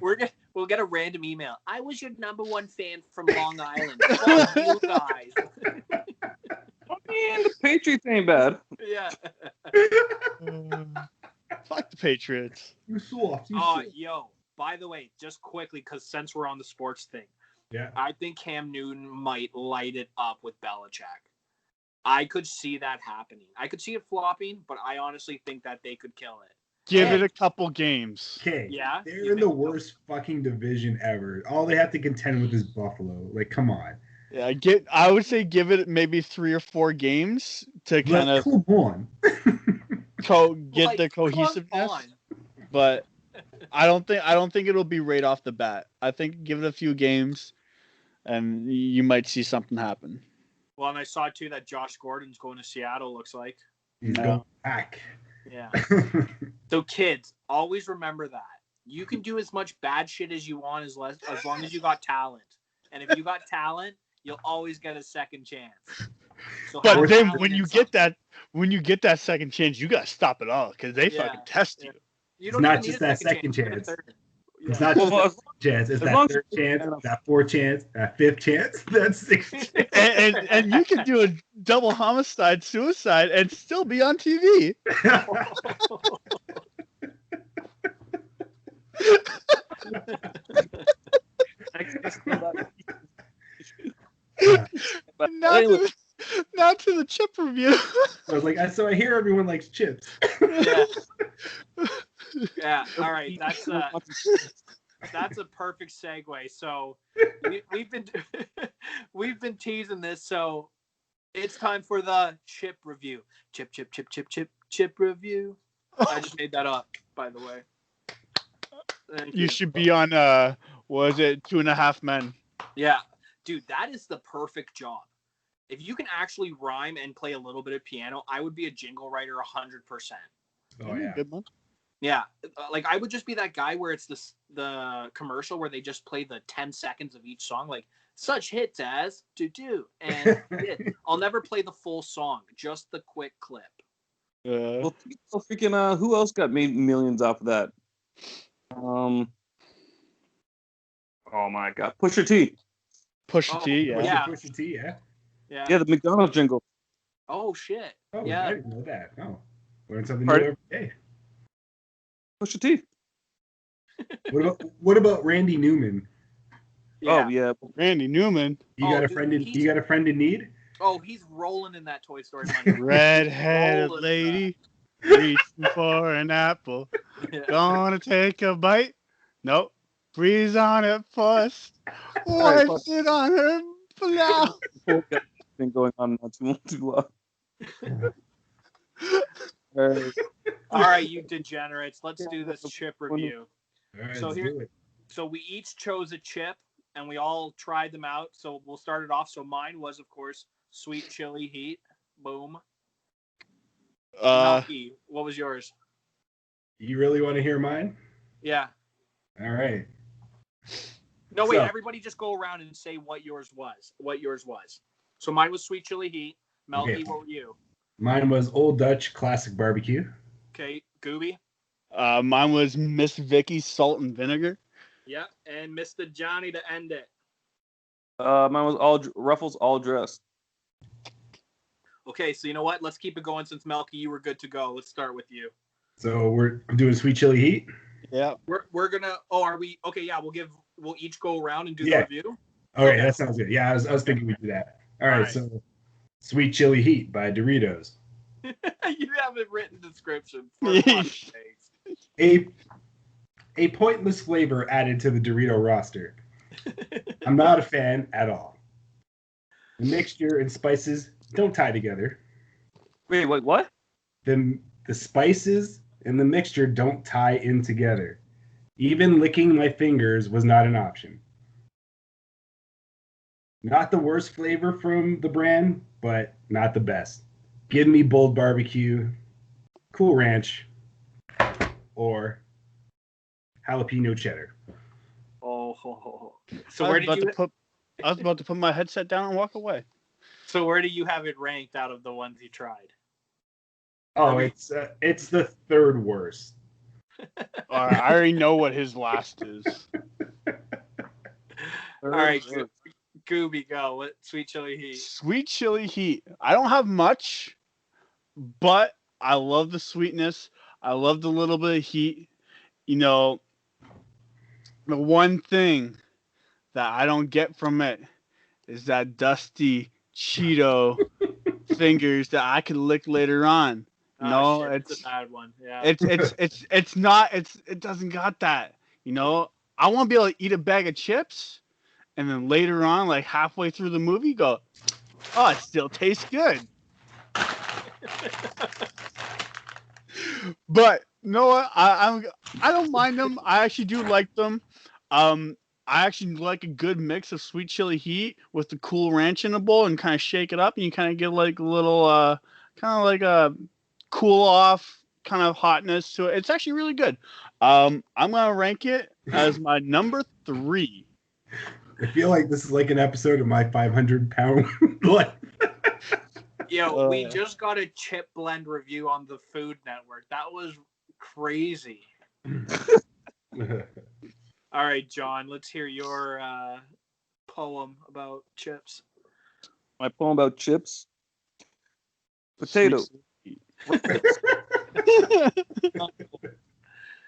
We'll get a random email. I was your number one fan from Long Island. Fuck you guys. I mean, the Patriots ain't bad. Yeah. Fuck the Patriots. You soft. Yo. By the way, just quickly, because since we're on the sports thing, Yeah. I think Cam Newton might light it up with Belichick. I could see that happening. I could see it flopping, but I honestly think that they could kill it. Give it a couple games. Okay. Yeah? They're in the worst fucking division ever. All they have to contend with is Buffalo. Like, come on. Yeah, I would say give it maybe 3 or 4 games to kind of Come on. get Like, the come cohesiveness. on. But I don't think it'll be right off the bat. I think give it a few games, and you might see something happen. Well, and I saw too that Josh Gordon's going to Seattle. Looks like. He's No. going back. Yeah. So kids, always remember that you can do as much bad shit as you want as long as you got talent. And if you got talent, you'll always get a second chance. So But have then talent when in you something. get that second chance, you gotta stop it all because they Yeah. fucking test you. You It's don't not even just need a that second you get a chance. third. It's Yeah. not just Well, that chance. It's as long that as third you- chance, that fourth chance, that fifth chance, that sixth chance. And you can do a double homicide, suicide, and still be on TV. Not to the chip review. I was like, so I hear everyone likes chips. Yeah. Yeah. All right. That's a perfect segue. So we've been teasing this. So it's time for the chip review. Chip review. I just made that up, by the way. Thank You should be on was it 2.5 Men? Yeah, dude, that is the perfect job. If you can actually rhyme and play a little bit of piano, I would be a jingle writer 100%. Oh yeah. Good one. Yeah, like I would just be that guy where it's the commercial where they just play the 10 seconds of each song, like such hits as do and I'll never play the full song, just the quick clip. Well, freaking who else got made millions off of that? Oh my God, Pusha T. Pusha T, yeah. Yeah. Pusha T, yeah. Yeah. The McDonald's jingle. Oh shit. Oh, Yeah. I didn't know that. Oh, learn something Pardon? new every day. Pusha T. What about Randy Newman? Oh yeah. Randy Newman. You Oh, got a dude, friend in he's- you got a friend in need? Oh, he's rolling in that Toy Story money. Redheaded Rolling, lady reaching for an apple. Yeah. Gonna take a bite. Nope. Breeze on it first. right, Wash it on her blouse. Been going on not too long. All right. All right, you degenerates. Let's do this chip review. All right, So let's here- do it. So we each chose a chip and we all tried them out. So we'll start it off. So mine was, of course, sweet chili heat. Boom. Melky, what was yours? You really want to hear mine? Yeah. All right. No, wait. So- Everybody just go around and say what yours was. So mine was sweet chili heat. Melky, Okay. what were you? Mine was Old Dutch Classic Barbecue. Okay. Gooby. Mine was Miss Vicky's salt and vinegar. Yeah. And Mr. Johnny to end it. Mine was Ruffles all dressed. Okay. So you know what? Let's keep it going since Melky, you were good to go. Let's start with you. So I'm doing sweet chili heat. Yeah. We're gonna. Oh, are we? Okay. Yeah. We'll each go around and do Yeah. the review. Okay, that sounds good. Yeah, I was thinking we'd do that. All right, All right. so Sweet Chili Heat by Doritos. You have a written description. For fuck's sakes. A pointless flavor added to the Dorito roster. I'm not a fan at all. The mixture and spices don't tie together. Wait, what? The spices and the mixture don't tie in together. Even licking my fingers was not an option. Not the worst flavor from the brand, but not the best. Give me bold barbecue, Cool Ranch, or jalapeno cheddar. Oh. So where did you? I was about to put my headset down and walk away. So where do you have it ranked out of the ones you tried? Oh, it's the third worst. I already know what his last is. All right, Gooby, go. What sweet chili heat? Sweet chili heat. I don't have much, but I love the sweetness. I love the little bit of heat. You know, the one thing that I don't get from it is that dusty Cheeto fingers that I could lick later on. No, it's a bad one. Yeah. It doesn't got that. You know, I want to be able to eat a bag of chips and then later on, like halfway through the movie, go, oh, it still tastes good. But you know what? I don't mind them. I actually do like them. I actually like a good mix of sweet chili heat with the Cool Ranch in a bowl and kind of shake it up, and you kind of get like a little, kind of like a cool off kind of hotness to it. It's actually really good. I'm gonna rank it as my number 3. I feel like this is like an episode of my 500-pound life. Yo, we just got a chip blend review on the Food Network. That was crazy. All right, John, let's hear your poem about chips. My poem about chips. Potato.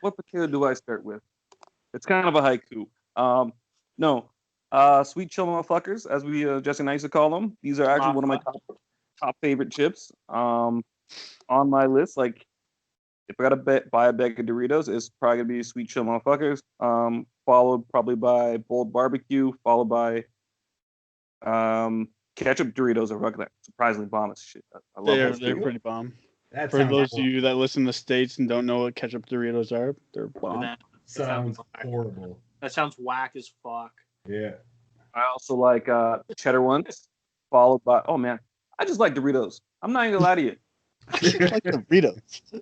What potato do I start with? It's kind of a haiku. Sweet chill motherfuckers, as we Jesse and I used to call them. These are actually one of my top favorite chips. On my list, like if I gotta buy a bag of Doritos, it's probably gonna be sweet chill motherfuckers. Followed probably by bold barbecue, followed by ketchup Doritos are fucking surprisingly bomb as shit. I love those. They're pretty bomb. For those of you that listen to the States and don't know what ketchup Doritos are, they're bomb. That sounds horrible. That sounds whack as fuck. Yeah. I also like cheddar ones, followed by I just like Doritos. I'm not even gonna lie to you. I like Doritos.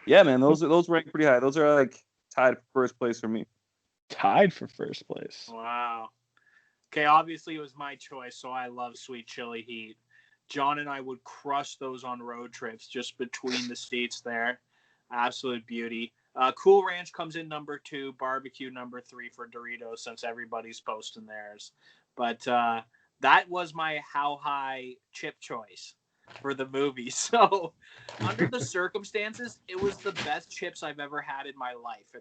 Yeah, man, those rank pretty high. Those are like tied for first place for me. Tied for first place. Wow. Okay, obviously it was my choice, so I love sweet chili heat. John and I would crush those on road trips just between the states there. Absolute beauty. Cool Ranch comes in number 2, barbecue number 3 for Doritos since everybody's posting theirs. But that was my how high chip choice for the movie. So under the circumstances, it was the best chips I've ever had in my life.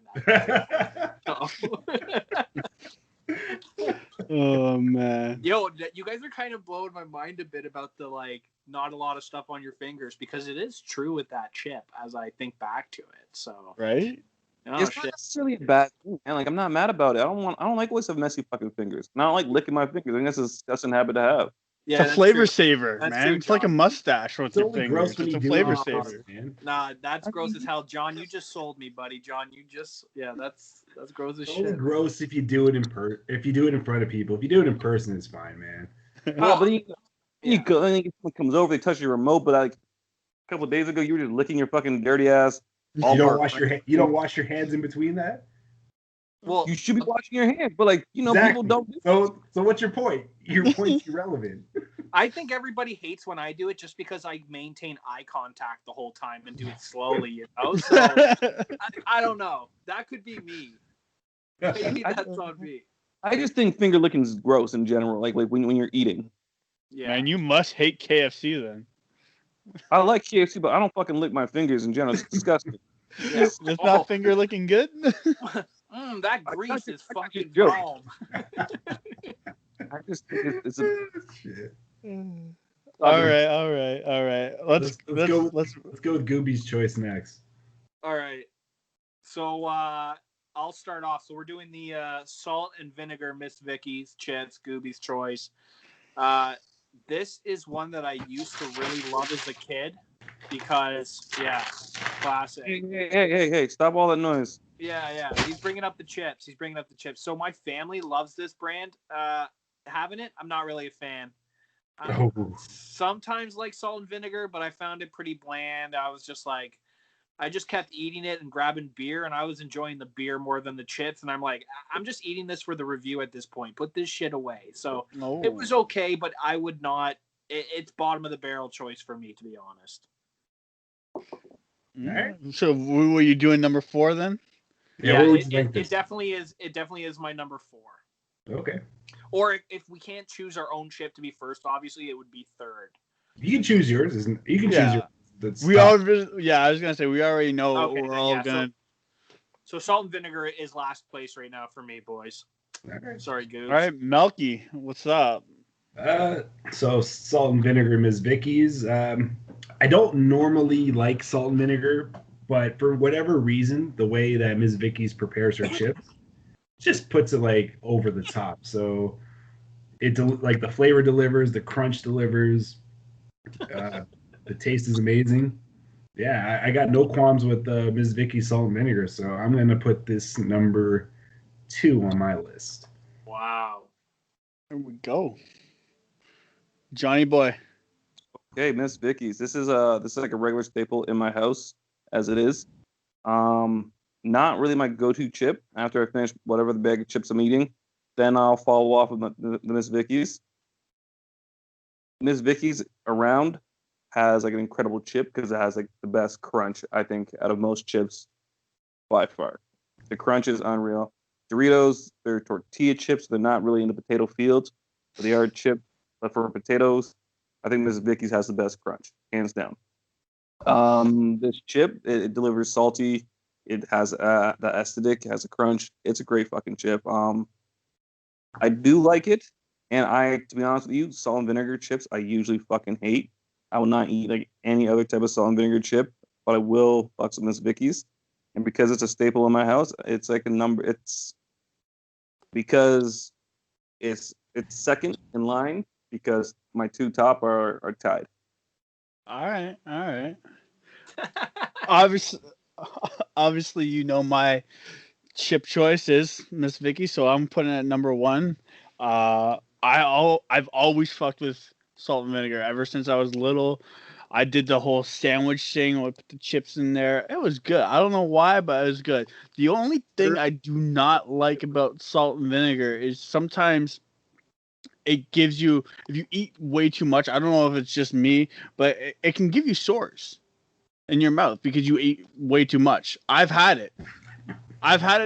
Oh man. Yo, you guys are kind of blowing my mind a bit about the like not a lot of stuff on your fingers, because it is true with that chip as I think back to it. So right? It's not necessarily a bad thing, man. Like I'm not mad about it. I don't like always have messy fucking fingers. And I don't like licking my fingers. I think that's a disgusting habit to have. Yeah, it's a flavor saver, that's man. true, It's like a mustache with your fingers. It's a flavor saver. Man. Nah, that's gross as hell. John, you just sold me, buddy. John, that's gross as It's shit. only gross if you do it in front of people. If you do it in person, it's fine, man. But then you go, and then someone comes over, they touch your remote, but like a couple of days ago, you were just licking your fucking dirty ass. You don't wash your hands in between that? Well, you should be washing your hands, but like exactly. People don't. So what's your point? Your point's irrelevant. I think everybody hates when I do it just because I maintain eye contact the whole time and do it slowly, you know. So I don't know. That could be me. Maybe that's on me. I just think finger licking is gross in general. Like when you're eating. Yeah. Man, you must hate KFC then. I like KFC, but I don't fucking lick my fingers in general. It's disgusting. Yeah. It's not finger licking good. That grease is fucking joke. bomb. I just think it's a. Shit. All right. Let's go with Gooby's choice next. All right. So I'll start off. So we're doing the salt and vinegar Miss Vicky's chips, Gooby's choice. This is one that I used to really love as a kid because, yeah, classic. Hey! Stop all that noise. Yeah. He's bringing up the chips. So my family loves this brand. Having it, I'm not really a fan. Sometimes like salt and vinegar, but I found it pretty bland. I just kept eating it and grabbing beer, and I was enjoying the beer more than the chips. And I'm like, I'm just eating this for the review at this point. Put this shit away. So It was okay, but I would not. It's bottom of the barrel choice for me, to be honest. All right. So were you doing number 4 then? Yeah, it definitely is. It definitely is my number 4. Okay. Or if we can't choose our own chip to be first, obviously it would be third. You can choose yours, isn't? You can choose yours. I was gonna say we already know we're all gonna. So salt and vinegar is last place right now for me, boys. Okay. Sorry, Goose. All right, Melky, what's up? So salt and vinegar, Miss Vicky's. I don't normally like salt and vinegar, but for whatever reason, the way that Miss Vicky's prepares her chips just puts it like over the top. So like the flavor delivers, the crunch delivers. The taste is amazing. Yeah, I got no qualms with Ms. Vicky's salt and vinegar, so I'm going to put this number 2 on my list. Wow. There we go. Johnny boy. Okay, Miss Vicky's. This is like a regular staple in my house, as it is. Not really my go-to chip. After I finish whatever the bag of chips I'm eating, then I'll follow off with the Miss Vicky's. Miss Vicky's around has like an incredible chip because it has like the best crunch, I think, out of most chips by far. The crunch is unreal. Doritos, they're tortilla chips. They're not really in the potato fields, but they are chip. But for potatoes, I think Miss Vicky's has the best crunch, hands down. This chip, it delivers salty. It has the acidic, it has a crunch. It's a great fucking chip. I do like it. And to be honest with you, salt and vinegar chips, I usually fucking hate. I will not eat like any other type of salt and vinegar chip, but I will fuck some Miss Vicky's. And because it's a staple in my house, it's like a number. It's because it's second in line because my 2 top are tied. All right. Obviously, you know my chip choice is Miss Vicky, so I'm putting it at number 1. I've always fucked with salt and vinegar ever since I was little. I did the whole sandwich thing with the chips in there. It was good. I don't know why, but it was good. The only thing I do not like about salt and vinegar is sometimes it gives you, if you eat way too much, I don't know if it's just me, but it can give you sores in your mouth because you eat way too much. I've had it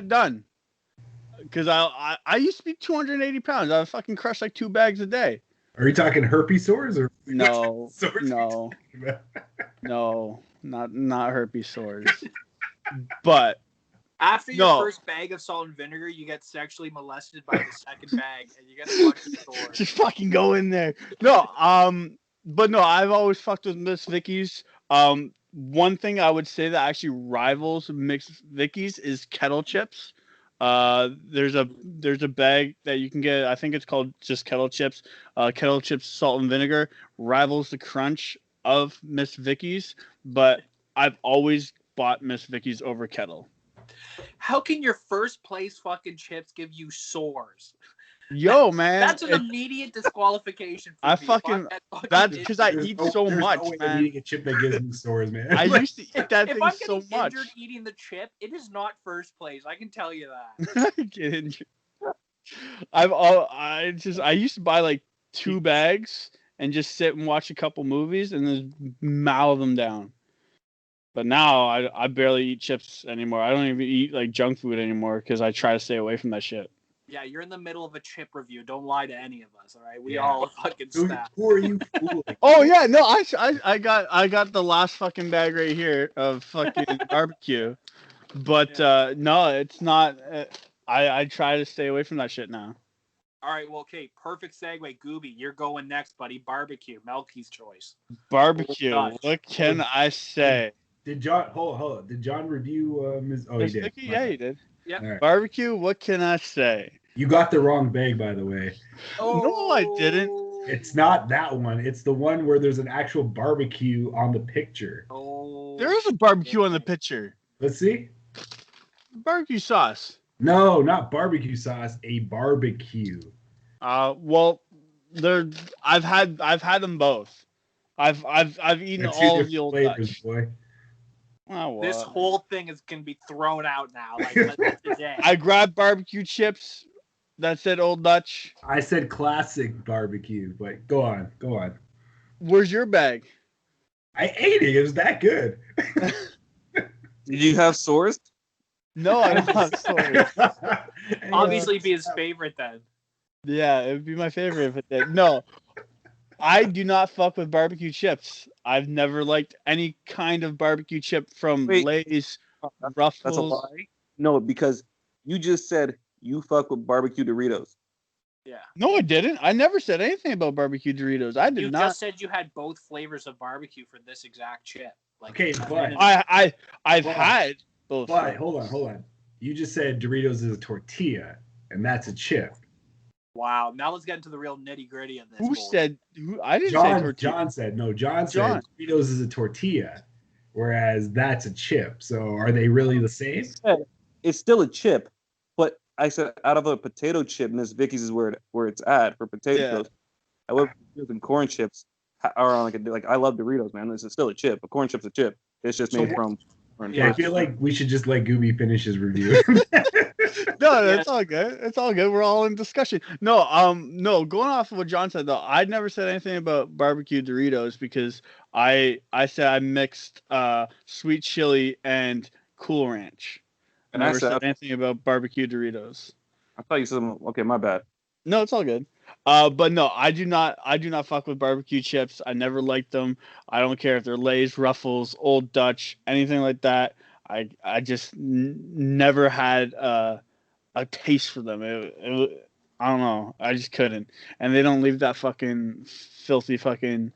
done. Because I used to be 280 pounds. I would fucking crush like 2 bags a day. Are you talking herpes sores or no? No, not herpes sores. But after your first bag of salt and vinegar, you get sexually molested by the second bag, and you get fucking sores. Just fucking go in there. No, but no, I've always fucked with Miss Vicky's. One thing I would say that actually rivals Miss Vicky's is kettle chips. There's a bag that you can get. I think it's called just kettle chips. Kettle chips, salt and vinegar rivals the crunch of Miss Vicky's, but I've always bought Miss Vicky's over kettle. How can your first place fucking chips give you sores? Yo, man, that's an immediate disqualification. For that's because I eat so much, man. Eating a chip that gives me sores, man. I used to eat that thing so much. If I'm getting injured eating the chip, it is not first place. I can tell you that. Get injured. I used to buy like 2 bags and just sit and watch a couple movies and then mouth them down. But now I barely eat chips anymore. I don't even eat like junk food anymore because I try to stay away from that shit. Yeah, you're in the middle of a chip review. Don't lie to any of us, all right? We all fucking staff. Who are you fooling? Oh yeah, no, I got the last fucking bag right here of fucking barbecue, but no, it's not. I try to stay away from that shit now. All right, well, okay, perfect segue. Gooby, you're going next, buddy. Barbecue, Melky's choice. Barbecue. Old Dutch. What can I say? Did John hold on? Did John review Ms. Oh, he Miss did. Vicky? Yeah, he did. Yeah. All right. Barbecue. What can I say? You got the wrong bag, by the way. No, I didn't. It's not that one. It's the one where there's an actual barbecue on the picture. Oh, There is a barbecue on the picture. Let's see. Barbecue sauce. No, not barbecue sauce. A barbecue. Well, I've had them both. I've eaten They're two all of different the Old flavors, Dutch. boy. Oh, what? this whole thing is gonna be thrown out now. Like today. I grabbed barbecue chips. That said Old Dutch. I said classic barbecue, but go on. Where's your bag? I ate it. It was that good. Did you have sores? No, I'm not sorry. Obviously, be his favorite then. Yeah, it would be my favorite if it did. No, I do not fuck with barbecue chips. I've never liked any kind of barbecue chip from Wait. Lay's, That's a Ruffles. lie. No, because you just said you fuck with barbecue Doritos. Yeah. No, I didn't. I never said anything about barbecue Doritos. I did You not. just said you had both flavors of barbecue for this exact chip. Like, Okay, but- I've Well, had both. But hold on. You just said Doritos is a tortilla, and that's a chip. wow. Now let's get into the real nitty gritty of this. Who bull. said? I didn't say tortilla. John said John. Doritos is a tortilla, whereas that's a chip. So are they really the same? It's still a chip, but I said out of a potato chip, Miss Vicky's is where it's at for potatoes. However, and corn chips are on like I love Doritos, man. This is still a chip. A corn chip's a chip. It's just made from corn. Yeah, I feel like we should just let Gooby finish his review. No, it's all good. It's all good. We're all in discussion. No, going off of what John said though, I never said anything about barbecue Doritos because I said I mixed sweet chili and Cool Ranch. I And I never said said- anything about barbecue Doritos. I thought you said okay, my bad. No, it's all good. But no, I do not fuck with barbecue chips. I never liked them. I don't care if they're Lay's, Ruffles, Old Dutch, anything like that. I just never had a taste for them. I don't know. I just couldn't. And they don't leave that fucking filthy fucking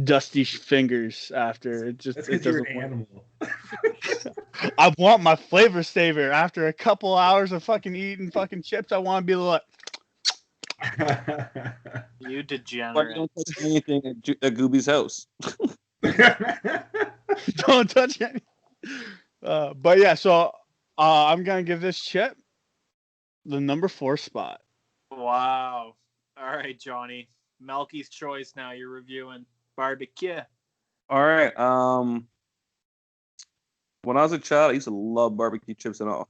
dusty fingers after. It just That's it because you're doesn't an work. animal. I want my flavor saver after a couple hours of fucking eating fucking chips. I want to be like. You Why you degenerate. don't touch anything at Gooby's house? Don't touch any. But yeah, so I'm gonna give this chip the number 4 spot. Wow. All right, Johnny. Melky's choice now. You're reviewing barbecue. All right. When I was a child, I used to love barbecue chips and all.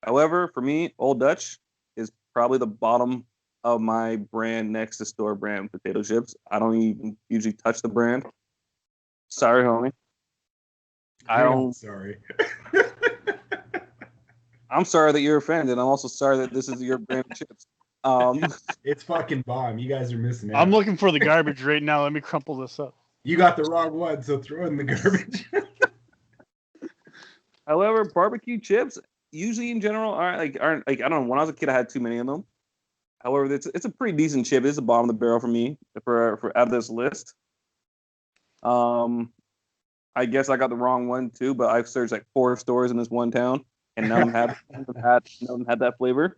However, for me, Old Dutch is probably the bottom of my brand next to store brand potato chips. I don't even usually touch the brand. Sorry, homie. I'm sorry. I'm sorry that you're offended. I'm also sorry that this is your brand of chips. It's fucking bomb. You guys are missing out. I'm looking for the garbage right now. Let me crumple this up. You got the wrong one, so throw it in the garbage. However, barbecue chips usually in general aren't I don't know. When I was a kid, I had too many of them. However, it's a pretty decent chip. It's the bottom of the barrel for me for out of this list. I guess I got the wrong one too, but I've searched like 4 stores in this one town, and none of them had that flavor.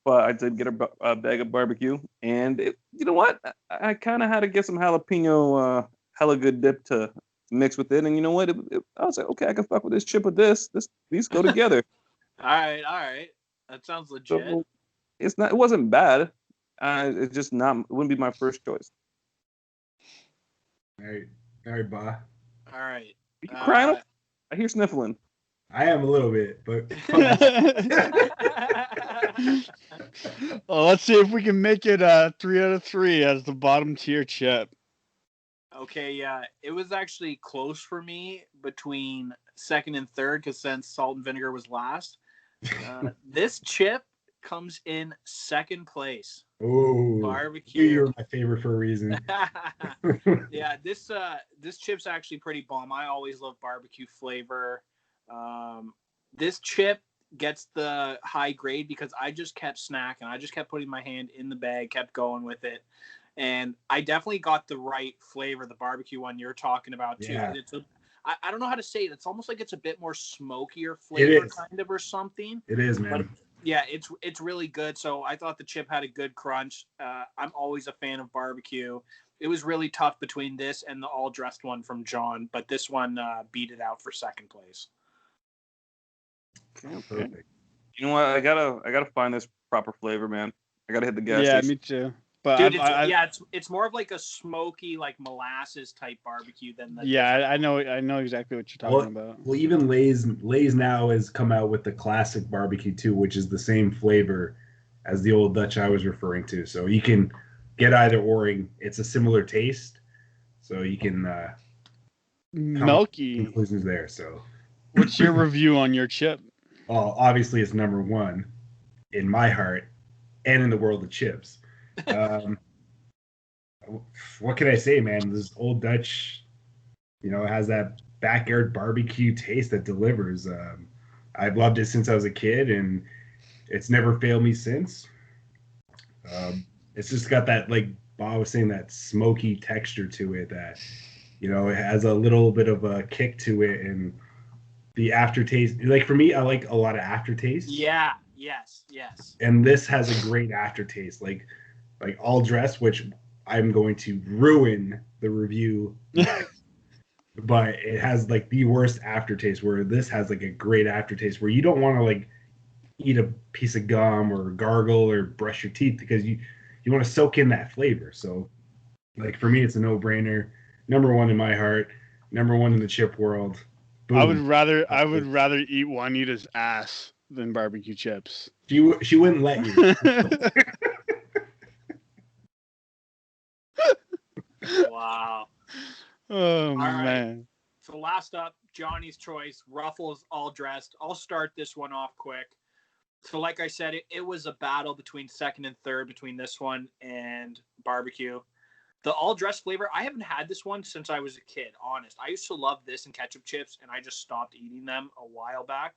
But I did get a bag of barbecue, and you know what? I kind of had to get some jalapeno, hella good dip to mix with it, and you know what? I was like, okay, I can fuck with this chip with this. These go together. All right. That sounds legit. So, it wasn't bad. It's just not. It wouldn't be my first choice. All right, Ba. All right. Are you crying? I hear sniffling. I am a little bit, but Well, let's see if we can make it 3 out of 3 as the bottom tier chip. Okay, yeah. It was actually close for me between second and third because since salt and vinegar was last. This chip comes in second place. oh, Barbecue. you're my favorite for a reason. Yeah, this chip's actually pretty bomb. I always love barbecue flavor. This chip gets the high grade because I just kept snacking. I just kept putting my hand in the bag, kept going with it. And I definitely got the right flavor, the barbecue one you're talking about too. Yeah. I don't know how to say it. It's almost like it's a bit more smokier flavor kind of or something. It is, man. But yeah, it's really good. So I thought the chip had a good crunch. I'm always a fan of barbecue. It was really tough between this and the all dressed one from John, but this one beat it out for second place. Okay. Perfect. You know what? I gotta find this proper flavor, man. I gotta hit the gas Yeah, station. me too. But Dude, it's more of like a smoky, like molasses type barbecue than the. Yeah, I know exactly what you're talking about. Well, even Lay's now has come out with the classic barbecue too, which is the same flavor as the Old Dutch I was referring to. So you can get either or. It's a similar taste, so you can Melky, conclusions there. So, what's your review on your chip? well, obviously it's number one in my heart and in the world of chips. What can I say, man? This Old Dutch, has that backyard barbecue taste that delivers. I've loved it since I was a kid, and it's never failed me since. It's just got that, like Bob was saying, that smoky texture to it that, it has a little bit of a kick to it, and the aftertaste. Like for me, I like a lot of aftertaste. Yeah. Yes. And this has a great aftertaste, like all dressed, which I'm going to ruin the review. But it has like the worst aftertaste, where this has like a great aftertaste where you don't want to like eat a piece of gum or gargle or brush your teeth, because you want to soak in that flavor. So like for me, it's a no-brainer. Number one in my heart, number one in the chip world. Boom. I would rather eat Juanita's ass than barbecue chips. She wouldn't let you. Wow. Oh, right. man. So last up, Johnny's choice, Ruffles all dressed. I'll start this one off quick. So like I said, it was a battle between second and third between this one and barbecue. The all dressed flavor, I haven't had this one since I was a kid, honest. I used to love this and ketchup chips, and I just stopped eating them a while back.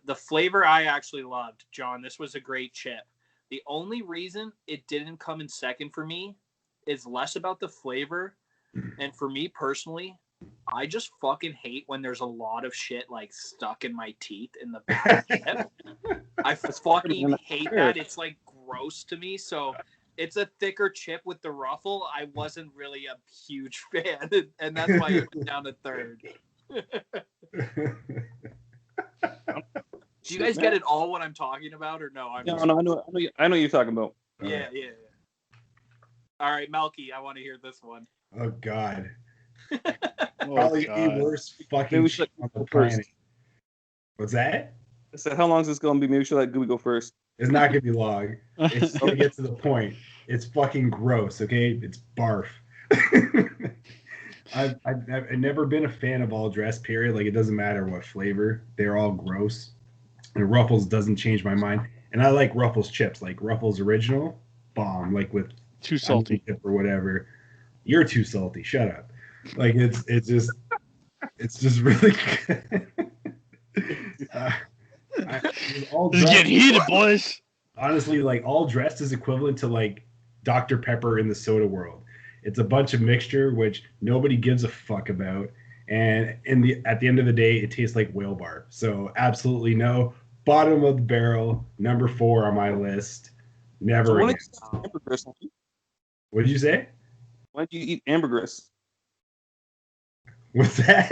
The flavor I actually loved. John, this was a great chip. The only reason it didn't come in second for me is less about the flavor. And for me personally, I just fucking hate when there's a lot of shit like stuck in my teeth in the back of the chip. I fucking hate that. It's like gross to me. So it's a thicker chip with the ruffle. I wasn't really a huge fan, and that's why it went down to third. Do you guys get it all what I'm talking about, or no? I know what you're talking about. Yeah. All right, Melky, I want to hear this one. Oh God. Oh, Probably God. the worst fucking shit on the planet. What's that? I said, how long is this going to be? Maybe we should let Gooby go first. It's not gonna be long. It's gonna get to the point. It's fucking gross. Okay, it's barf. I've never been a fan of all dress. Period. Like it doesn't matter what flavor. They're all gross. And Ruffles doesn't change my mind. And I like Ruffles chips. Like Ruffles original, bomb. Like with Too salty or whatever. You're too salty. Shut up. Like it's just really good. This is getting heated, boys. Honestly, like all dressed is equivalent to like Dr. Pepper in the soda world. It's a bunch of mixture which nobody gives a fuck about, and at the end of the day, it tastes like whale barf. So absolutely no. Bottom of the barrel, number 4 on my list. Never again. What did you say? Why did you eat ambergris? What's that?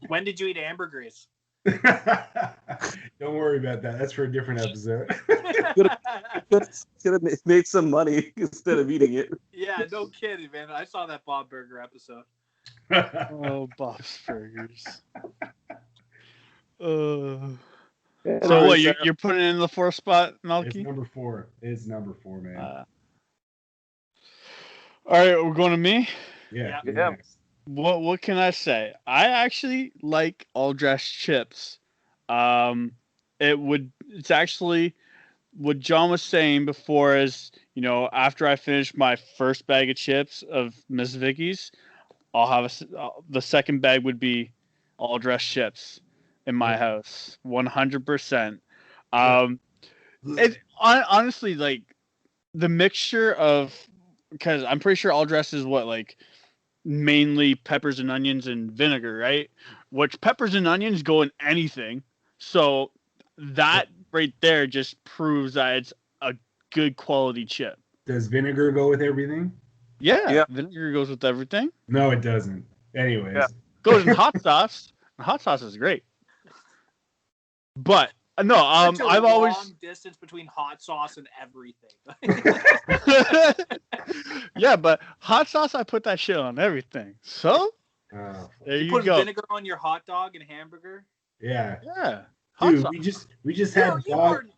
When did you eat ambergris? Don't worry about that. That's for a different episode. Could have made some money instead of eating it. Yeah, no kidding, man. I saw that Bob Burger episode. Oh, Bob's Burgers. So what? You're putting it in the 4th spot, Melky? It's number 4. It's number 4, man. All right, we're going to me. Yeah. What can I say? I actually like all dressed chips. It's actually what John was saying before is, after I finish my first bag of chips of Miss Vicky's, I'll have the second bag would be all dressed chips. in my house, 100%. Honestly, like the mixture of, because I'm pretty sure all dress is what, like mainly peppers and onions and vinegar, right? Which peppers and onions go in anything. So that right there just proves that it's a good quality chip. Does vinegar go with everything? Yeah. Vinegar goes with everything. No, it doesn't. Anyways. Yeah. Goes in hot sauce. Hot sauce is great. But no, Such a I've always long distance between hot sauce and everything. yeah, but hot sauce, I put that shit on everything. So there you put go. vinegar on your hot dog and hamburger. Yeah. Yeah. Hot Dude, sauce. we just had dogs.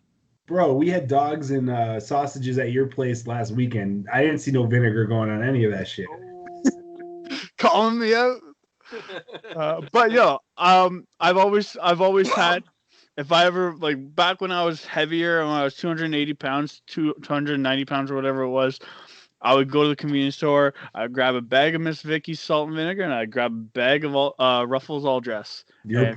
Bro, we had dogs and sausages at your place last weekend. I didn't see no vinegar going on any of that shit. Calling me out. But yo, I've always had, if I ever, like back when I was heavier, when I was 280 pounds, 290 pounds or whatever it was, I would go to the convenience store, I'd grab a bag of Miss Vicky's salt and vinegar, and I'd grab a bag of Ruffles All Dress. That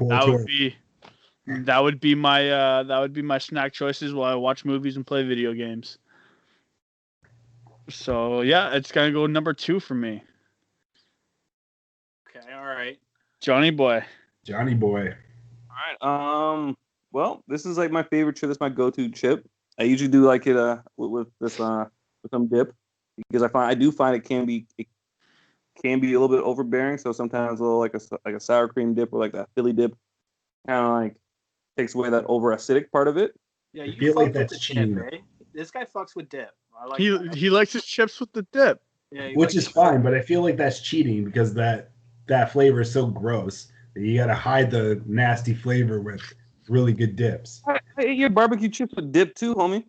would be my snack choices while I watch movies and play video games. So yeah, it's gonna go number 2 for me. Okay, all right. Johnny boy. All right. Well, this is like my favorite chip. This is my go-to chip. I usually do like it with some dip, because I do find it can be a little bit overbearing. So sometimes a little like a sour cream dip or like that Philly dip kind of like takes away that over acidic part of it. Yeah, you feel fuck like with that's the cheating. dip, eh? This guy fucks with dip. I like He likes his chips with the dip. Yeah, which is fine, but I feel like that's cheating because that flavor is so gross that you gotta hide the nasty flavor with really good dips. I ate your barbecue chips with dip too, homie.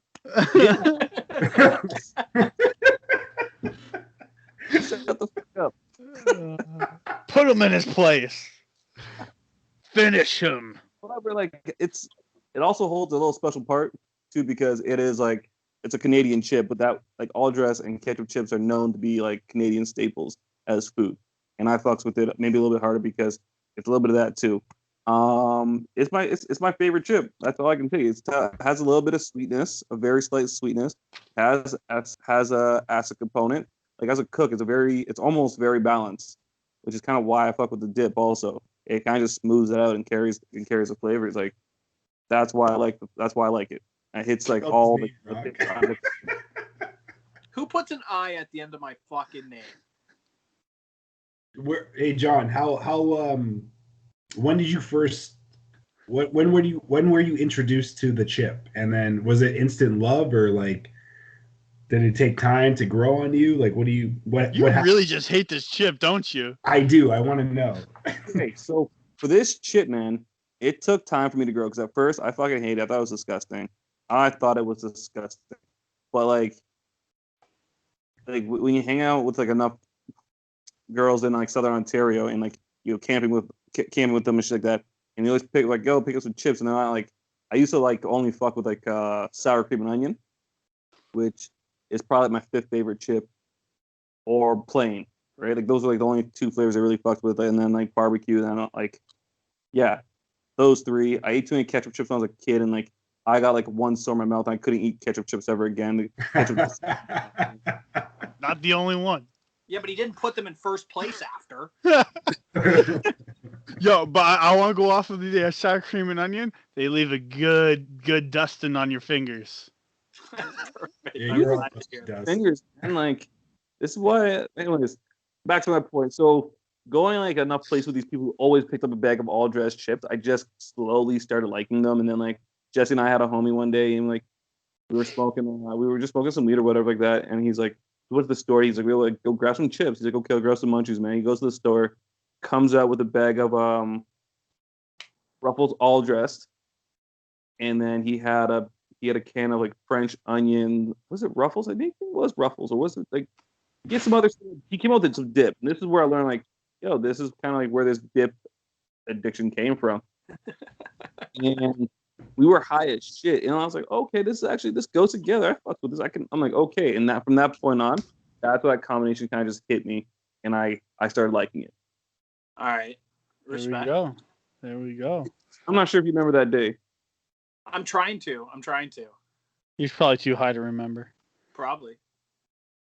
Shut the fuck up. Put him in his place. Finish him. Whatever, like it also holds a little special part too, because it is like it's a Canadian chip, but that like all dress and ketchup chips are known to be like Canadian staples as food. And I fucks with it maybe a little bit harder because it's a little bit of that too. It's my favorite chip. That's all I can tell you. It has a little bit of sweetness, a very slight sweetness. Has a acid component. Like as a cook, it's almost very balanced, which is kind of why I fuck with the dip. Also, it kind of just smooths it out and carries the flavors. Like that's why I like it. It hits like all the Who puts an I at the end of my fucking name? Hey John, how when did you first when were you introduced to the chip? And then was it instant love, or like did it take time to grow on you? Like you really just hate this chip, don't you? I do. I want to know. Okay, so for this chip, man, it took time for me to grow, because at first I fucking hated it. I thought it was disgusting. I thought it was disgusting. But like when you hang out with like enough girls in like Southern Ontario and like camping with them and shit like that, and you always pick up some chips, and then I used to like only fuck with like sour cream and onion, which is probably my 5th favorite chip, or plain, right? Like those are like the only 2 flavors I really fucked with, and then like barbecue, and then those 3. I ate too many ketchup chips when I was a kid, and like I got like one sore in my mouth, and I couldn't eat ketchup chips ever again. Not the only one. Yeah, but he didn't put them in first place after. Yo, but I want to go off of the sour cream and onion. They leave a good dusting on your fingers. Yeah, fingers, and like this is why. Anyways, back to my point. So going like enough places with these people who always picked up a bag of all dressed chips, I just slowly started liking them. And then like Jesse and I had a homie one day, and like we were just smoking some weed or whatever like that, and he's like, "What's the story?" He's like, "We'll like go grab some chips." He's like, "Okay, I'll grab some munchies, man." He goes to the store, comes out with a bag of Ruffles All Dressed, and then he had a can of like French onion. Was it Ruffles? I think it was Ruffles, or was it like get some other stuff. He came out with some dip, and this is where I learned like, yo, this is kind of like where this dip addiction came from. And we were high as shit, and I was like, okay, this goes together. I fuck with this. I'm like, okay, and that from that point on, that's why that combination kind of just hit me, and I started liking it. All right, respect. There we go. There we go. I'm not sure if you remember that day. I'm trying to. He's probably too high to remember. Probably.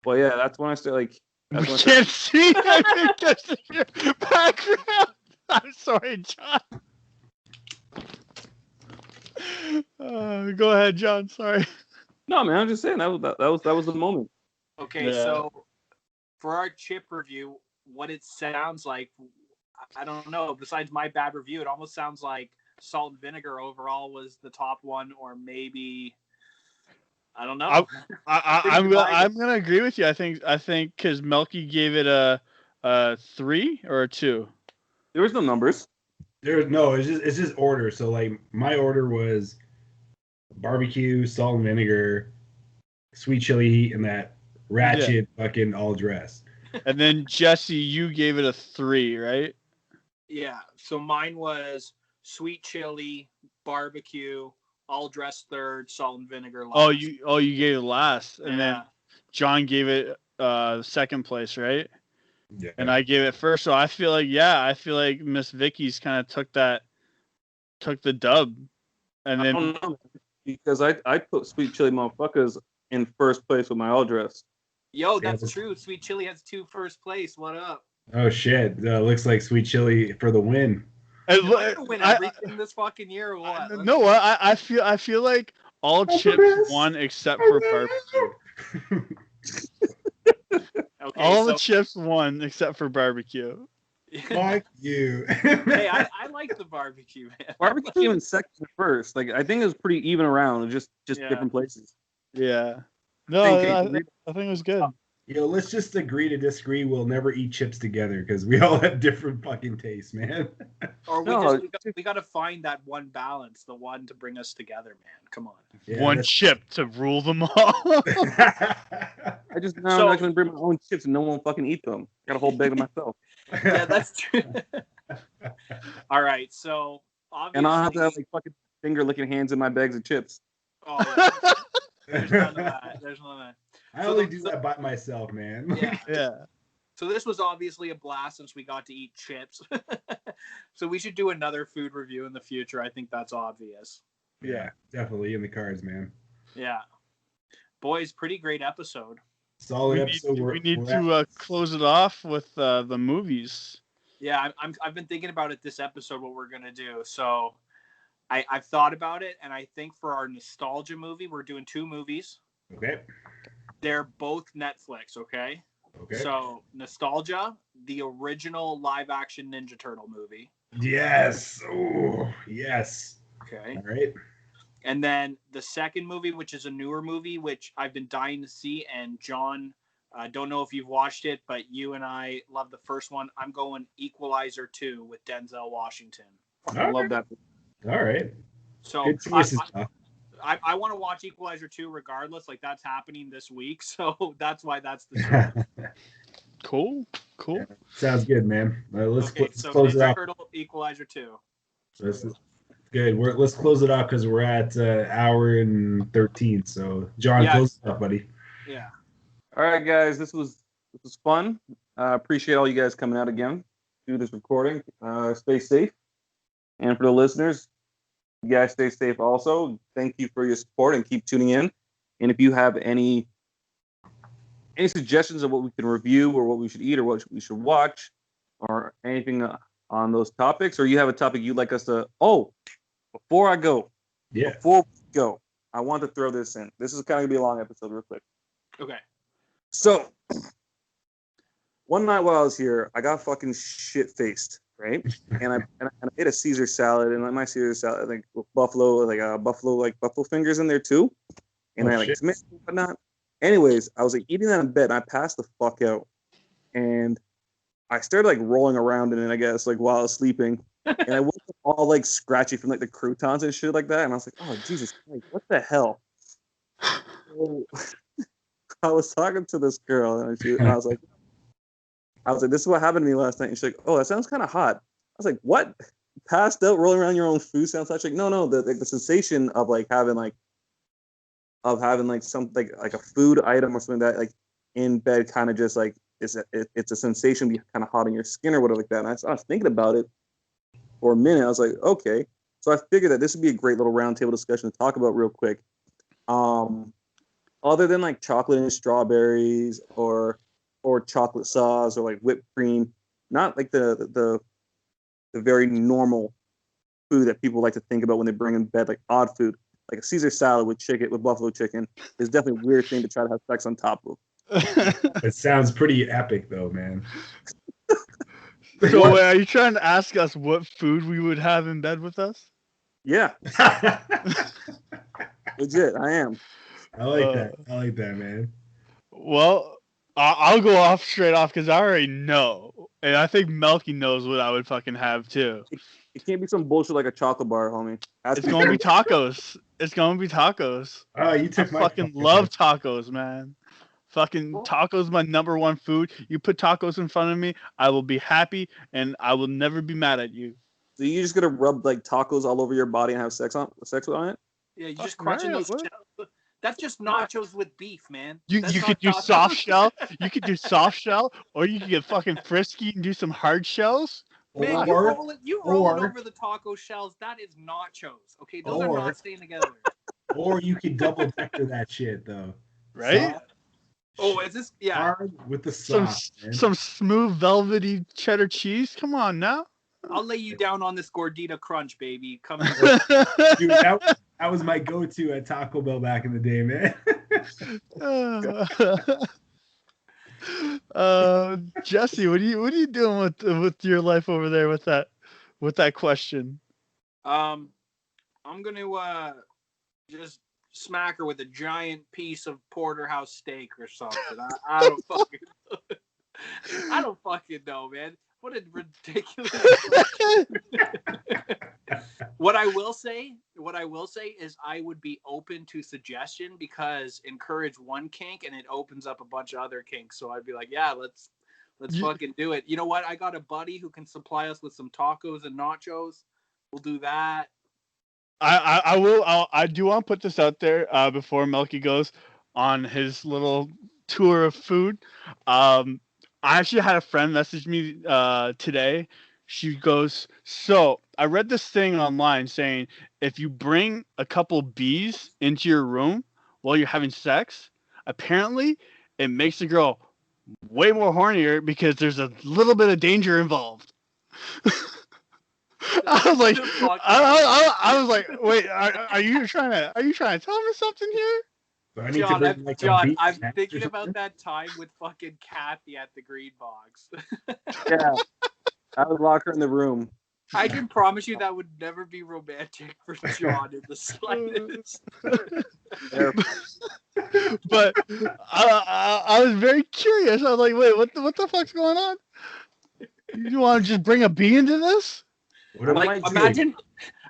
Well, yeah, that's when I started like. We can't see anything because of your background. I'm sorry, John. Go ahead, John. Sorry. No, man, I'm just saying that was the moment. Okay, Yeah. so for our chip review, what it sounds like, I don't know. Besides my bad review, it almost sounds like salt and vinegar overall was the top one, or maybe I don't know. I'm gonna agree with you. I think because Melky gave it a 3 or a 2. There was no numbers. It's just order. So like my order was barbecue, salt and vinegar, sweet chili heat, and that ratchet fucking all dressed. And then Jesse, you gave it a 3, right? Yeah. So mine was sweet chili, barbecue, all dressed third, salt and vinegar last. You gave it last, and then John gave it second place, right? Yeah. And I gave it first. So I feel like Miss Vicky's kind of took the dub, and then I don't know, because I put sweet chili motherfuckers in first place with my all dress. Yo, that's true. Sweet chili has 2 first place. What up? Oh shit! Looks like sweet chili for the win. Am I gonna win everything this fucking year or what? No, I feel like all chips won except for barbecue. Okay, all the chips won except for barbecue. Fuck you. Hey, I like the barbecue, man. Barbecue came in second and first. Like I think it was pretty even around, just different places. Yeah. No, I think it was good. Yo, let's just agree to disagree. We'll never eat chips together because we all have different fucking tastes, man. Or we got to find that one balance, the one to bring us together, man. Come on. Yeah, one chip to rule them all. I just I'm not going to bring my own chips and no one will fucking eat them. Got a whole bag of myself. Yeah, that's true. All right, so obviously, and I'll have to have like fucking finger licking hands in my bags of chips. Oh, yeah. There's none of that. I only do that by myself, man. Yeah. So this was obviously a blast since we got to eat chips. So we should do another food review in the future. I think that's obvious. Yeah, definitely in the cards, man. Yeah. Boys, pretty great episode. Solid episode. We need to close it off with the movies. Yeah, I've been thinking about it this episode, what we're going to do. So I've thought about it, and I think for our nostalgia movie, we're doing 2 movies. Okay. They're both Netflix, okay? Okay. So, Nostalgia, the original live-action Ninja Turtle movie. Yes. Oh, yes. Okay. All right. And then the second movie, which is a newer movie, which I've been dying to see, and John, I don't know if you've watched it, but you and I love the first one. I'm going Equalizer 2 with Denzel Washington. I love that. All right. So, good choices, I want to watch Equalizer 2 regardless. Like, that's happening this week. So that's why that's the choice. Cool. Yeah, sounds good, man. Let's so close it out. Equalizer 2. That's good. Let's close it out because we're at hour and 13. So, John, close it up, buddy. Yeah. All right, guys. This was fun. Appreciate all you guys coming out again to this recording. Stay safe. And for the listeners, you guys stay safe also. Thank you for your support and keep tuning in. And if you have any suggestions of what we can review or what we should eat or what we should watch or anything on those topics, or you have a topic you'd like us to... Oh, before we go, I want to throw this in. This is kind of going to be a long episode real quick. Okay. So, one night while I was here, I got fucking shit-faced. Right, and I ate a Caesar salad, and like my Caesar salad, I think buffalo fingers in there too, and I like tomato and whatnot. Anyways, I was like eating that in bed, and I passed the fuck out, and I started like rolling around in it, I guess, like while I was sleeping, and I woke up all like scratchy from like the croutons and shit like that, and I was like, oh Jesus Christ, what the hell? So, I was talking to this girl, and I was like, this is what happened to me last night. And she's like, oh, that sounds kind of hot. I was like, what? Passed out, rolling around your own food sounds like no. The sensation of having something like a food item or something that like in bed kind of just like it's a sensation be kind of hot in your skin or whatever like that. And I was thinking about it, for a minute. I was like, okay. So I figured that this would be a great little roundtable discussion to talk about real quick. Other than like chocolate and strawberries or chocolate sauce or like whipped cream, not like the very normal food that people like to think about when they bring in bed, like odd food, like a Caesar salad with buffalo chicken is definitely a weird thing to try to have sex on top of. It sounds pretty epic though, man. So wait, are you trying to ask us what food we would have in bed with us? Yeah. Legit, I am. I like that. I like that, man. Well, I'll go off straight off because I already know. And I think Melky knows what I would fucking have too. It can't be some bullshit like a chocolate bar, homie. It's going to be tacos. It's going to be tacos. Oh, you took I fucking love tacos, man. Fucking tacos, my number one food. You put tacos in front of me, I will be happy, and I will never be mad at you. So you just gonna rub like tacos all over your body and have sex on it? Yeah, you just crunching those shells. That's just nachos with beef, man. You could do soft shell. You could do soft shell, or you could get fucking frisky and do some hard shells. Man, you roll it over the taco shells. That is nachos. Okay, those are not staying together. Or you could double decker that shit though. Right? Is this hard with the sauce? Some smooth velvety cheddar cheese. Come on now. I'll lay you down on this gordita crunch, baby. Come here. Dude, that was my go-to at Taco Bell back in the day, man. Jesse, what are you doing with your life over there with that question? I'm gonna just smack her with a giant piece of porterhouse steak or something. I don't fucking know, man. What a ridiculous. What I will say is I would be open to suggestion because encourage one kink and it opens up a bunch of other kinks. So I'd be like, yeah, let's fucking do it. You know what? I got a buddy who can supply us with some tacos and nachos. We'll do that. I do want to put this out there before Melky goes on his little tour of food. I actually had a friend message me today. She goes, so I read this thing online saying if you bring a couple bees into your room while you're having sex, apparently it makes the girl way more hornier because there's a little bit of danger involved. I was like, wait, are you trying to tell me something here? John, I'm thinking about that time with fucking Kathy at the Green Box. Yeah, I would lock her in the room. I can promise you that would never be romantic for John in the slightest. But I was very curious. I was like, wait, what the fuck's going on? You want to just bring a bee into this? Like,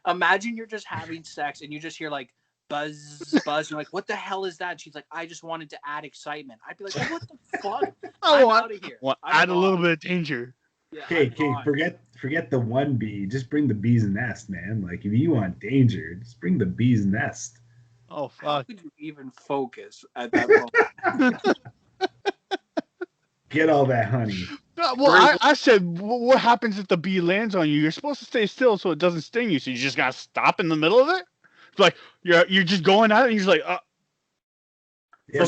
imagine you're just having sex and you just hear like buzz. You're like, what the hell is that? She's like, I just wanted to add excitement. I'd be like, well, what the fuck? I'm out of here. Add a little bit of danger. Yeah, okay, forget the one bee. Just bring the bee's nest, man. Like if you want danger, just bring the bee's nest. Oh fuck! How could you even focus at that moment? Get all that honey. Well, I said, what happens if the bee lands on you? You're supposed to stay still so it doesn't sting you. So you just gotta stop in the middle of it. It's like you're just going at it. And you're just like, Yeah,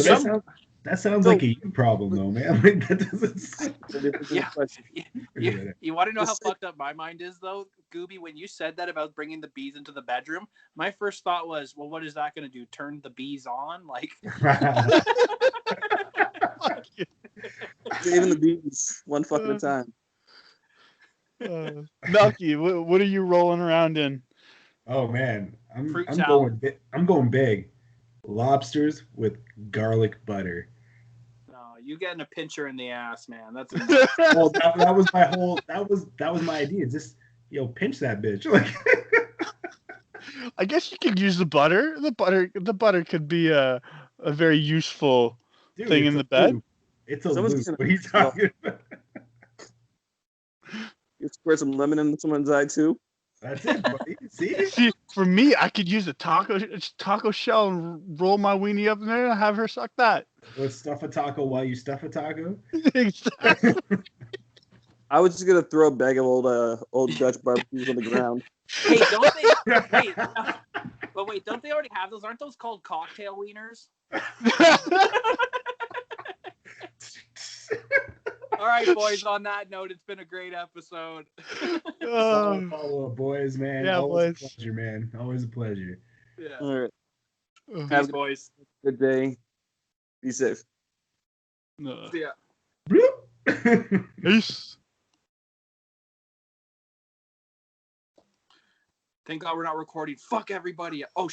that sounds like a you problem, though, man. Like, that doesn't. You want to know how fucked up my mind is, though, Gooby? When you said that about bringing the bees into the bedroom, my first thought was, well, what is that going to do? Turn the bees on? Like. Even the bees, one fuck at a time. Melky, what are you rolling around in? Oh man, I'm going big. Lobsters with garlic butter. No, you getting a pincher in the ass, man. That's well, that was my whole. That was my idea. Just pinch that bitch. Like. I guess you could use the butter. The butter could be a very useful thing in the bed. It's a loose. What are you talking about? You squirt some lemon in someone's eye too. That's it, buddy. See, for me, I could use a taco shell and roll my weenie up in there and have her suck that. Let's stuff a taco while you stuff a taco. Exactly. I was just gonna throw a bag of old Dutch barbecues on the ground. Hey, don't they? Hey, but wait, don't they already have those? Aren't those called cocktail wieners? All right, boys. On that note, it's been a great episode. Follow up, boys, man. Yeah, Always boys. a pleasure, man. Always a pleasure. Yeah. All right. Peace, Have a boys. good day. Be safe. See ya. Bloop. Peace. Thank God we're not recording. Fuck everybody. Oh,